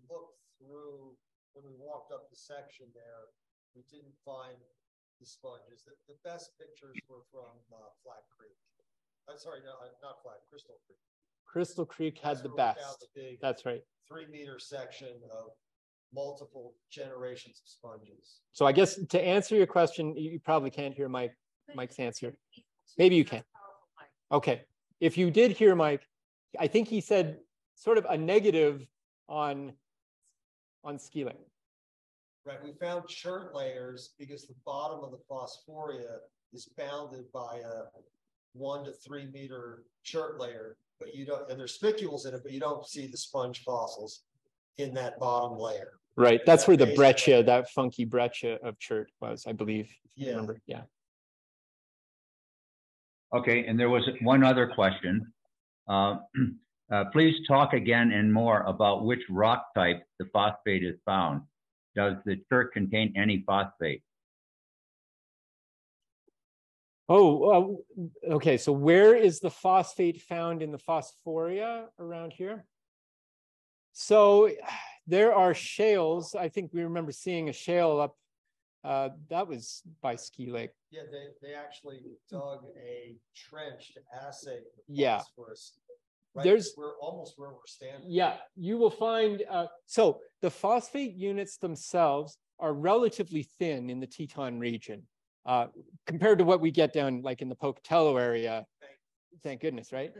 walked up the section there, we didn't find the sponges. The best pictures were from Flat Creek. I'm sorry, no, not Flat, Crystal Creek. Crystal Creek had the best. That's right. 3-meter section of multiple generations of sponges. So I guess to answer your question, you probably can't hear Mike's answer. Maybe you can. Okay. If you did hear Mike, I think he said sort of a negative on scaling. Right, we found chert layers because the bottom of the Phosphoria is bounded by a 1 to 3 meter chert layer, but you don't, and there's spicules in it, but you don't see the sponge fossils in that bottom layer. Right, that's where the breccia, that funky breccia of chert was, I believe. Yeah. Remember, yeah. Okay, and there was one other question. Please talk again and more about which rock type the phosphate is found. Does the chert contain any phosphate? Oh, okay. So where is the phosphate found in the Phosphoria around here? So there are shales. I think we remember seeing a shale up. That was by Ski Lake. Yeah, they actually dug a trench to assay the Yeah. phosphorus. Right? We're almost where we're standing. Yeah, you will find, so the phosphate units themselves are relatively thin in the Teton region compared to what we get down like in the Pocatello area. Thank goodness, right?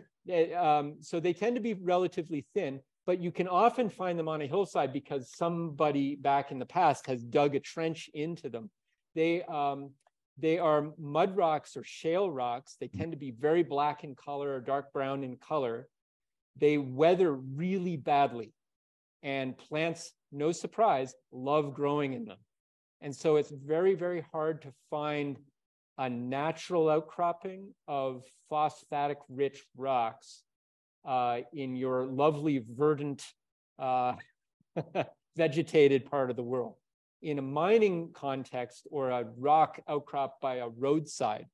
So they tend to be relatively thin, but you can often find them on a hillside because somebody back in the past has dug a trench into them. They are mud rocks or shale rocks. They tend to be very black in color or dark brown in color. They weather really badly, and plants, no surprise, love growing in them. And so it's very, very hard to find a natural outcropping of phosphatic rich rocks in your lovely verdant vegetated part of the world. In a mining context or a rock outcrop by a roadside,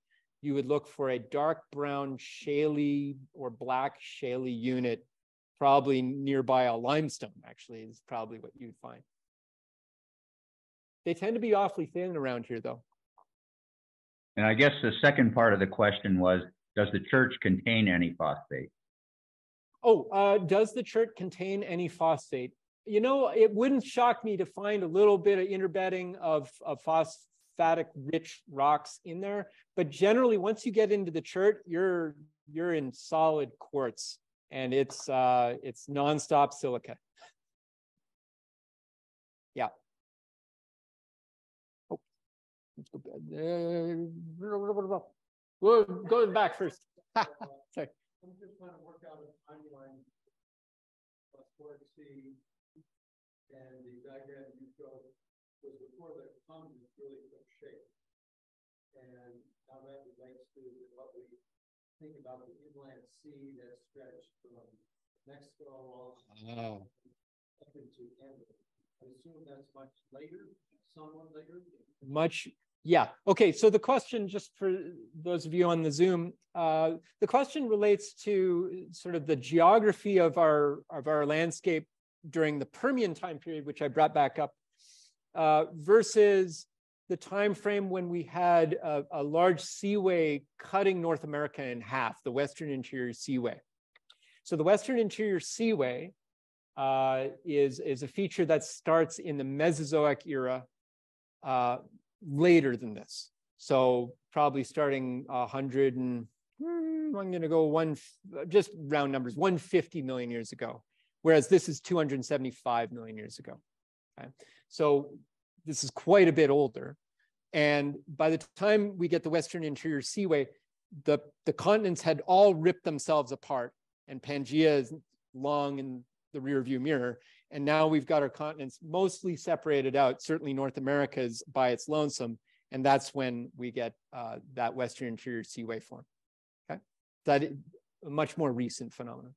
you would look for a dark brown shaly or black shaly unit, probably nearby a limestone, actually, is probably what you'd find. They tend to be awfully thin around here, though. And I guess the second part of the question was, does the chert contain any phosphate? Oh, does the chert contain any phosphate? You know, it wouldn't shock me to find a little bit of interbedding of phosphatic rich rocks in there, but generally once you get into the chert, you're in solid quartz, and it's nonstop silica. Yeah. Oh, let's go back. We're going back first. Sorry. I'm just trying to work out a timeline. Phosphoria Sea and the diagram you showed was before the continent really took shape. And how that relates to what we think about the inland sea that stretched from Mexico all up into Canada. I assume that's much later, somewhat later. Much, yeah. Okay, so the question, just for those of you on the Zoom, the question relates to sort of the geography of our landscape during the Permian time period, which I brought back up, versus the time frame when we had a large seaway cutting North America in half, the Western Interior Seaway. So the Western Interior Seaway is a feature that starts in the Mesozoic era, later than this. So probably starting 100 and I'm going to go just round numbers, 150 million years ago, whereas this is 275 million years ago. Okay? So this is quite a bit older. And by the time we get the Western Interior Seaway, the continents had all ripped themselves apart, and Pangea is long in the rear view mirror. And now we've got our continents mostly separated out. Certainly North America is by its lonesome. And that's when we get that Western Interior Seaway form. Okay, that is a much more recent phenomenon.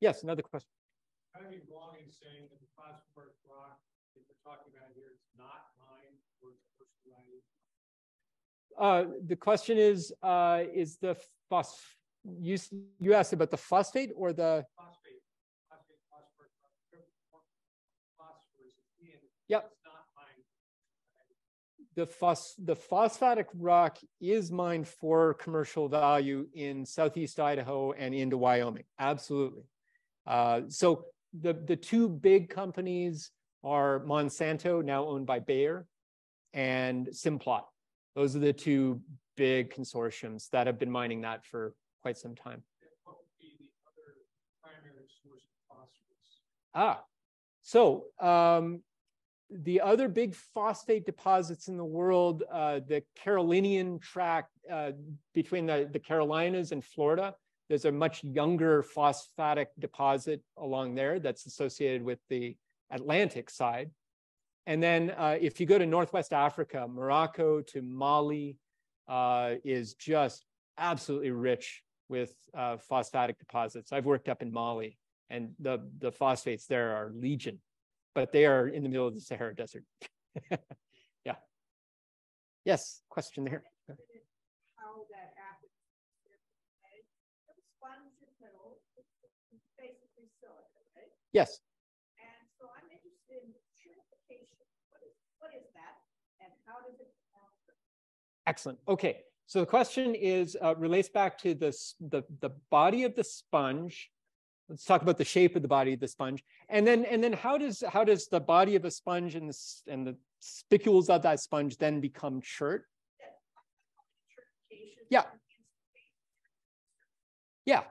Yes, another question. I'd be wrong in saying that the phosphorus rock that we're talking about here is not mine or the first. The question is the you asked about the phosphate or the Phosphate, phosphorus. Yep. It's not mine. The phosphatic rock is mined for commercial value in Southeast Idaho and into Wyoming. Absolutely. So the two big companies are Monsanto, now owned by Bayer, and Simplot. Those are the two big consortiums that have been mining that for quite some time. What would be the other primary source of phosphorus? So the other big phosphate deposits in the world, the Carolinian tract between the Carolinas and Florida, there's a much younger phosphatic deposit along there that's associated with the Atlantic side. And then if you go to Northwest Africa, Morocco to Mali is just absolutely rich with phosphatic deposits. I've worked up in Mali, and the phosphates there are legion, but they are in the middle of the Sahara Desert. Yeah. Yes, question there. How that happens. The sponge is metal, it's basically silica, right? Yes. And so I'm interested in purification. What is that, and how does it happen? Excellent. Okay. So the question is relates back to the body of the sponge. Let's talk about the shape of the body of the sponge, and then how does the body of a sponge and the spicules of that sponge then become chert? Yeah. Yeah.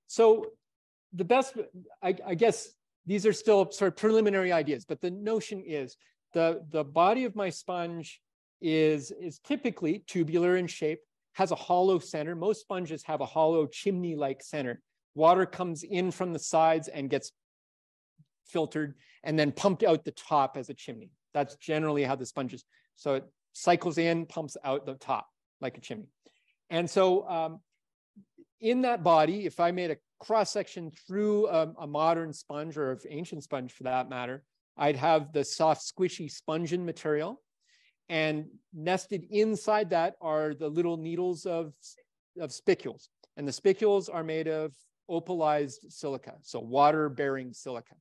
So the best, I guess these are still sort of preliminary ideas, but the notion is the body of my sponge is typically tubular in shape, has a hollow center. Most sponges have a hollow chimney-like center. Water comes in from the sides and gets filtered and then pumped out the top as a chimney. That's generally how the sponge is. So it cycles in, pumps out the top like a chimney. And so in that body, if I made a cross-section through a modern sponge or an ancient sponge for that matter, I'd have the soft, squishy spongin material. And nested inside that are the little needles of spicules. And the spicules are made of opalized silica, so water-bearing silica.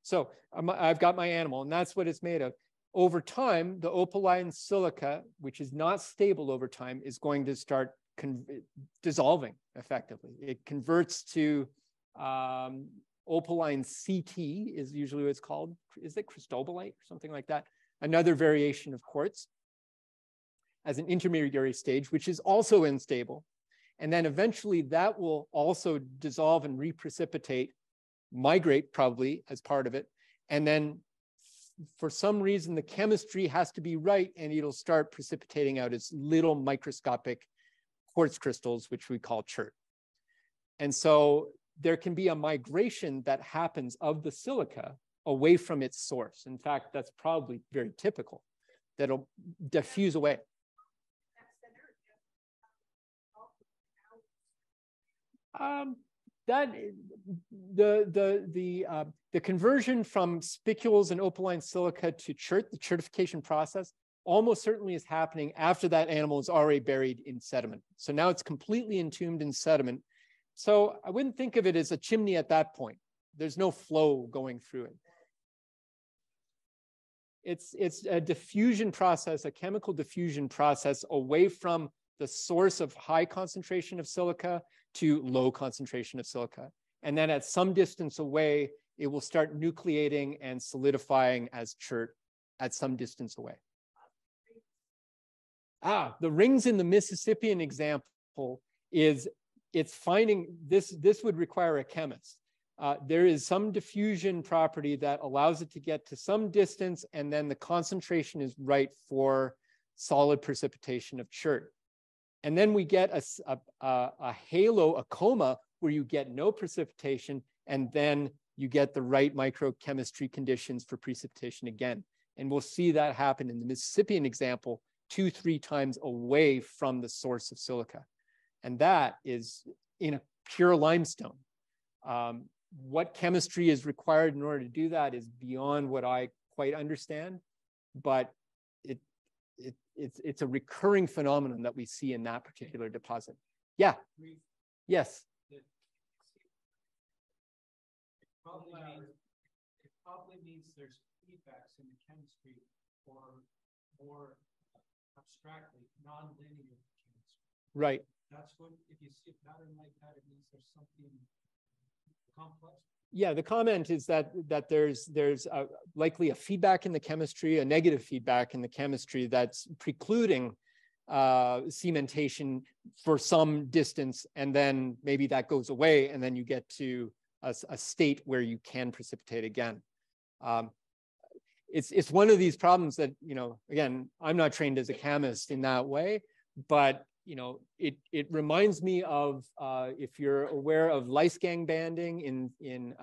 So I've got my animal, and that's what it's made of. Over time, the opaline silica, which is not stable over time, is going to start dissolving effectively. It converts to opaline CT is usually what it's called. Is it cristobalite or something like that? Another variation of quartz as an intermediary stage, which is also unstable. And then eventually that will also dissolve and reprecipitate, migrate probably as part of it. And then for some reason, the chemistry has to be right, and it'll start precipitating out as little microscopic quartz crystals, which we call chert. And so there can be a migration that happens of the silica away from its source. In fact, that's probably very typical, that'll diffuse away. The conversion from spicules and opaline silica to chert, the chertification process, almost certainly is happening after that animal is already buried in sediment. So now it's completely entombed in sediment. So I wouldn't think of it as a chimney at that point. There's no flow going through it. It's a diffusion process, a chemical diffusion process away from the source of high concentration of silica to low concentration of silica. And then at some distance away, it will start nucleating and solidifying as chert at some distance away. The rings in the Mississippian example is it's finding this would require a chemist. There is some diffusion property that allows it to get to some distance, and then the concentration is right for solid precipitation of chert. And then we get a halo, a coma, where you get no precipitation, and then you get the right microchemistry conditions for precipitation again. And we'll see that happen in the Mississippian example 2-3 times away from the source of silica. And that is in a pure limestone. What chemistry is required in order to do that is beyond what I quite understand, but it's a recurring phenomenon that we see in that particular deposit. Yeah. Yes. It probably means there's defects in the chemistry, or more abstractly, non-linear chemistry. Right. That's what, if you see a pattern like that, it means there's something complex Yeah, the comment is that there's likely a feedback in the chemistry, a negative feedback in the chemistry that's precluding cementation for some distance, and then maybe that goes away, and then you get to a state where you can precipitate again. It's one of these problems that, you know, again, I'm not trained as a chemist in that way, but you know, it reminds me of if you're aware of lice gang banding in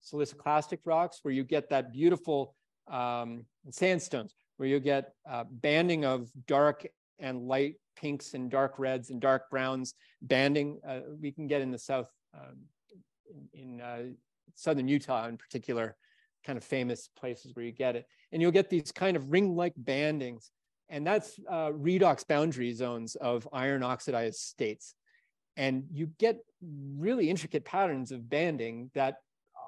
siliciclastic rocks, where you get that beautiful sandstones, where you get banding of dark and light pinks and dark reds and dark browns banding. We can get in the south, in southern Utah in particular, kind of famous places where you get it. And you'll get these kind of ring-like bandings. And that's redox boundary zones of iron oxidized states. And you get really intricate patterns of banding that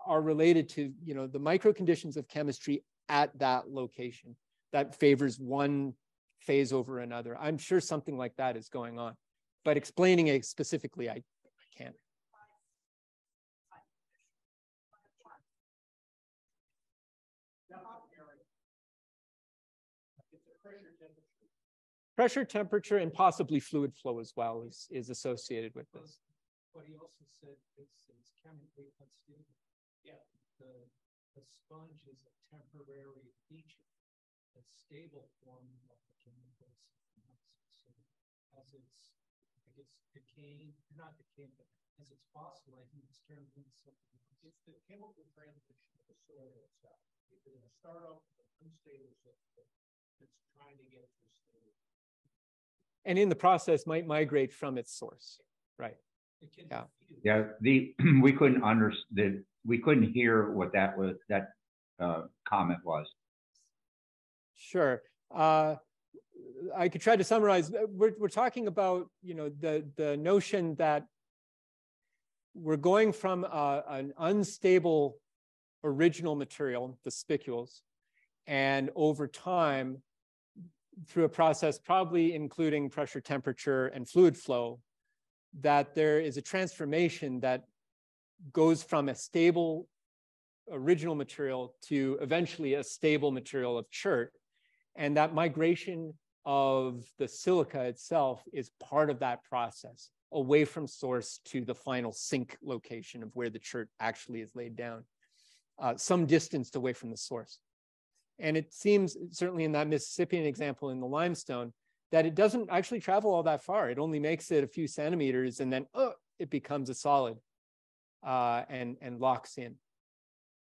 are related to, you know, the micro conditions of chemistry at that location that favors one phase over another. I'm sure something like that is going on, but explaining it specifically, I can't. Pressure, temperature, and possibly fluid flow as well is associated with this. What he also said is it's chemically unstable. Yeah. The sponge is a temporary feature, a stable form of the chemicals. So as it's, I guess, decaying, not decaying, but as it's fossilizing, it's turned into something else. It's the chemical transition of the soil itself. You're going to start off with an unstable system that's trying to get to stable. And in the process might migrate from its source, right? Yeah. Yeah. We couldn't hear what that was. That comment was. Sure. I could try to summarize. We're talking about, you know, the notion that we're going from an unstable original material, the spicules, and over time, through a process probably including pressure, temperature, and fluid flow, that there is a transformation that goes from a stable original material to eventually a stable material of chert. And that migration of the silica itself is part of that process, away from source to the final sink location of where the chert actually is laid down, some distance away from the source. And it seems, certainly in that Mississippian example in the limestone, that it doesn't actually travel all that far. It only makes it a few centimeters, and then it becomes a solid and locks in.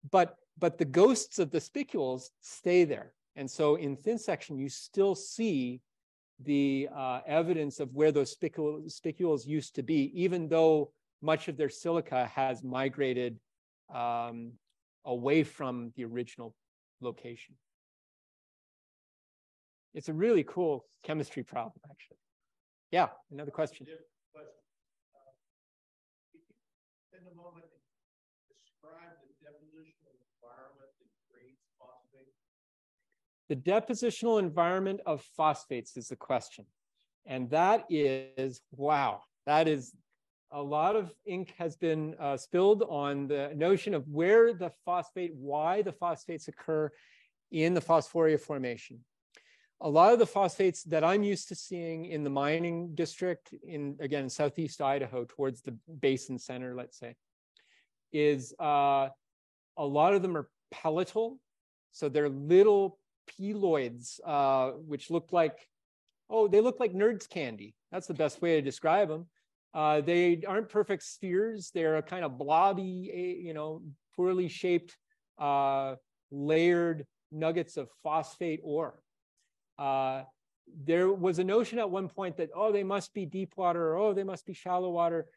But the ghosts of the spicules stay there. And so in thin section, you still see the evidence of where those spicules used to be, even though much of their silica has migrated away from the original location. It's a really cool chemistry problem, actually. Yeah, another question. In a moment, describe the depositional environment that creates phosphate. The depositional environment of phosphates is the question. And that is, wow, that is a lot of ink has been spilled on the notion of where the phosphate, why the phosphates occur in the Phosphoria Formation. A lot of the phosphates that I'm used to seeing in the mining district in southeast Idaho towards the basin center, let's say, is a lot of them are palatal. So they're little peloids, which look like, they look like nerds candy. That's the best way to describe them. They aren't perfect spheres. They're a kind of blobby, poorly shaped, layered nuggets of phosphate ore. There was a notion at one point that, they must be deep water, or they must be shallow water.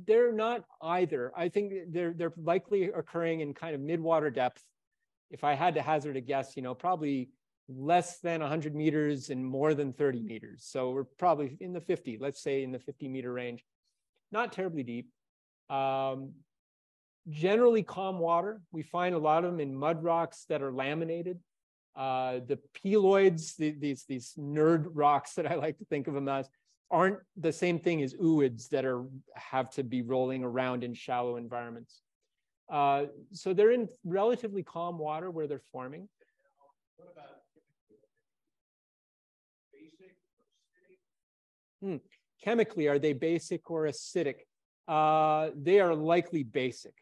They're not either. I think they're likely occurring in kind of mid-water depth. If I had to hazard a guess, probably less than 100 meters and more than 30 meters. So we're probably in the 50, let's say in the 50-meter range. Not terribly deep. Generally calm water. We find a lot of them in mud rocks that are laminated. The peloids, these nerd rocks that I like to think of them as, aren't the same thing as ooids that have to be rolling around in shallow environments. So they're in relatively calm water where they're forming. What about basic or acidic? Chemically, are they basic or acidic? They are likely basic.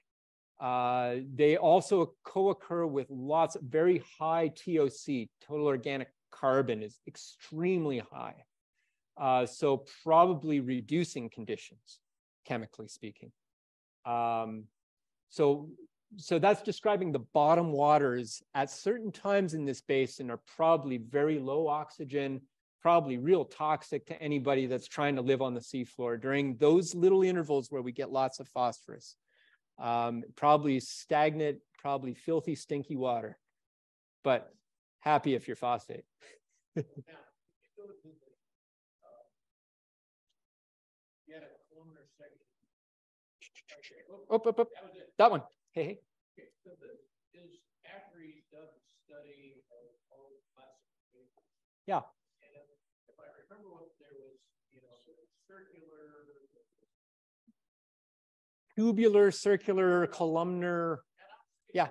They also co-occur with lots of very high TOC, total organic carbon is extremely high. So probably reducing conditions, chemically speaking. So that's describing the bottom waters at certain times in this basin are probably very low oxygen, probably real toxic to anybody that's trying to live on the seafloor during those little intervals where we get lots of phosphorus. Probably stagnant, probably filthy, stinky water, but happy if you're phosphate. Up. That one. Hey. Okay, so this is after he's done the study of all the classifications. Yeah. And if I remember what there was, circular, tubular, circular, columnar. Yeah.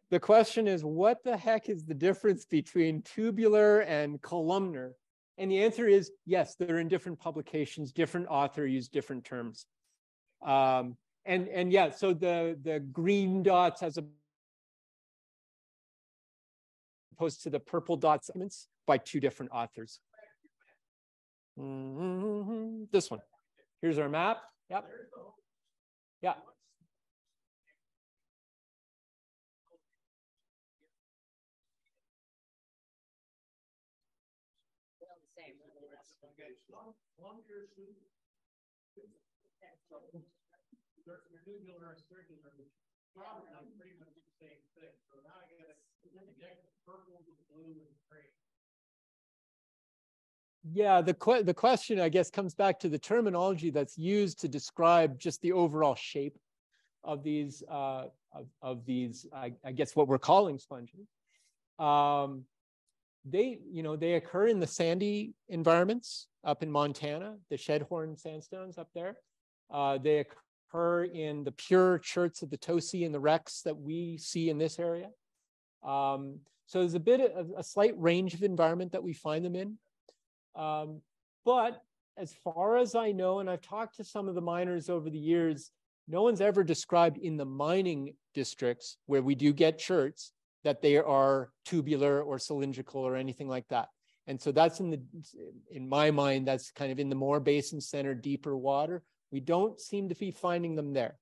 The question is, what the heck is the difference between tubular and columnar? And the answer is yes, they're in different publications, different author use different terms. And yeah, so the green dots as opposed to the purple dots by two different authors. This one. Here's our map. Yep. Yeah. Tubular and circular, probably pretty much the same thing. So now I got to connect the purple, the blue, and the green. Yeah, the question, I guess, comes back to the terminology that's used to describe just the overall shape of these, I guess, what we're calling sponges. They occur in the sandy environments up in Montana, the Shedhorn sandstones up there. They occur in the pure cherts of the Tosi and the wrecks that we see in this area. So there's a bit of a slight range of environment that we find them in. But as far as I know, and I've talked to some of the miners over the years, no one's ever described in the mining districts where we do get cherts that they are tubular or cylindrical or anything like that. And so that's in my mind, that's kind of in the more basin center, deeper water. We don't seem to be finding them there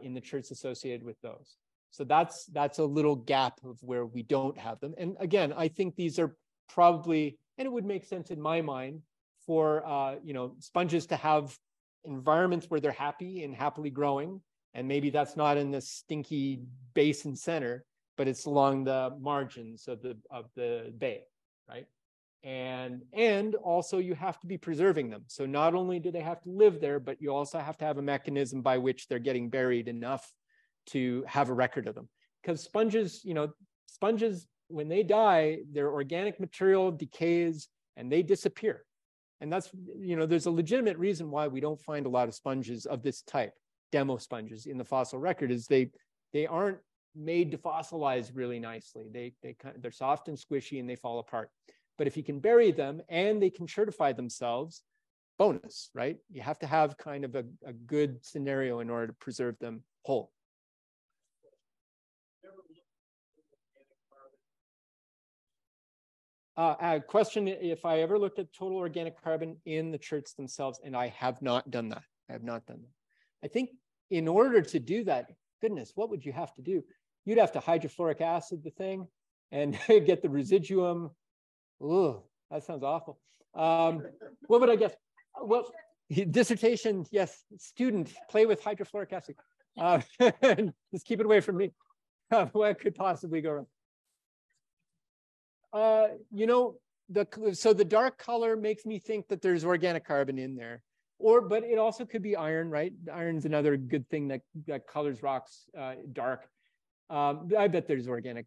in the cherts associated with those. So that's a little gap of where we don't have them. And again, I think these are probably, and it would make sense in my mind for sponges to have environments where they're happy and happily growing. And maybe that's not in the stinky basin center, but it's along the margins of the bay, right? And also you have to be preserving them. So not only do they have to live there, but you also have to have a mechanism by which they're getting buried enough to have a record of them. Because sponges, when they die, their organic material decays and they disappear. And that's, there's a legitimate reason why we don't find a lot of sponges of this type, demo sponges, in the fossil record, is they aren't made to fossilize really nicely. They're soft and squishy and they fall apart. But if you can bury them and they can certify themselves, bonus, right? You have to have kind of a good scenario in order to preserve them whole. Question, if I ever looked at total organic carbon in the cherts themselves, and I have not done that. I have not done that. I think in order to do that, goodness, what would you have to do? You'd have to hydrofluoric acid the thing and get the residuum. Ugh, that sounds awful. What would I guess? Well, dissertation, yes, student, play with hydrofluoric acid. Just keep it away from me. What could possibly go wrong? So the dark color makes me think that there's organic carbon in there, but it also could be iron, right? Iron's another good thing that colors rocks dark. I bet there's organic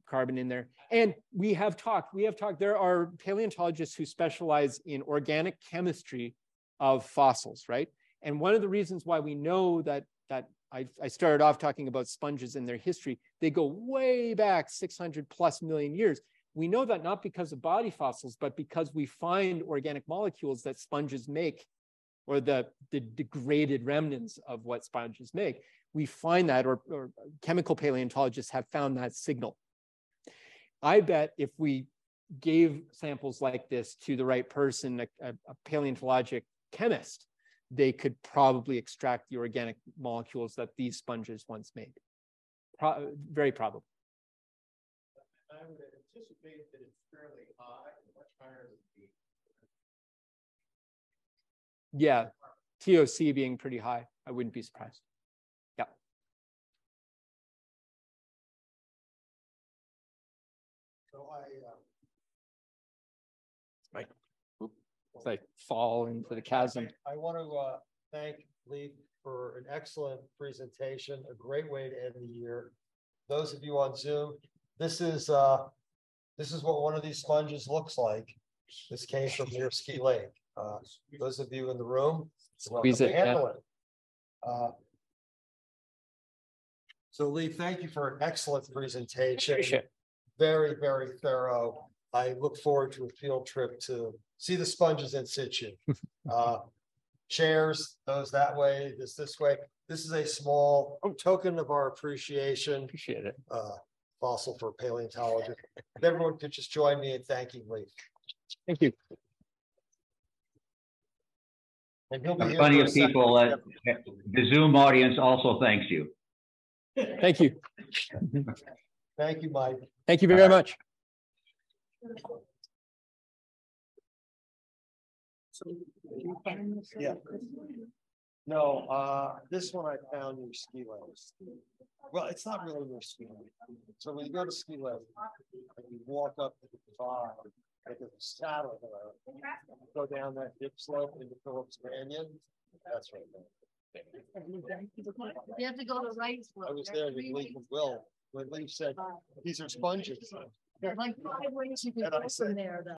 carbon in there. And we have talked, there are paleontologists who specialize in organic chemistry of fossils, right? And one of the reasons why we know that I started off talking about sponges and their history, they go way back 600 plus million years. We know that not because of body fossils, but because we find organic molecules that sponges make, or the degraded remnants of what sponges make. We find that, or chemical paleontologists have found that signal. I bet if we gave samples like this to the right person, a paleontologic chemist, they could probably extract the organic molecules that these sponges once made. Very probable. I would anticipate that it's fairly high, much higher than the. Yeah, TOC being pretty high, I wouldn't be surprised. Yeah. So I fall into the chasm. I want to thank Leif for an excellent presentation, a great way to end the year. Those of you on Zoom, this is what one of these sponges looks like. This came from near Ski Lake. Those of you in the room, Squeeze it, handle it. So Leif, thank you for an excellent presentation. Appreciate it. Very, very thorough. I look forward to a field trip to see the sponges in situ. Chairs, those that way, this way. This is a small token of our appreciation. Appreciate it. Fossil for paleontology. If everyone could just join me in thanking Leif. Thank you. And he'll be here Plenty for a of people, the Zoom audience also thanks you. Thank you. Thank you, Mike. Thank you very much. Yeah. No, this one I found near Ski Lake. Well, it's not really near Ski Lake. So when you go to Ski Lake, and you walk up to the divide, like a saddle there, go down that dip slope into Phillips Canyon. That's right there. You have to go to right. I was there with Leif and Will when Leif said, these are sponges. Like 5 ways you can And I go said, from there, though.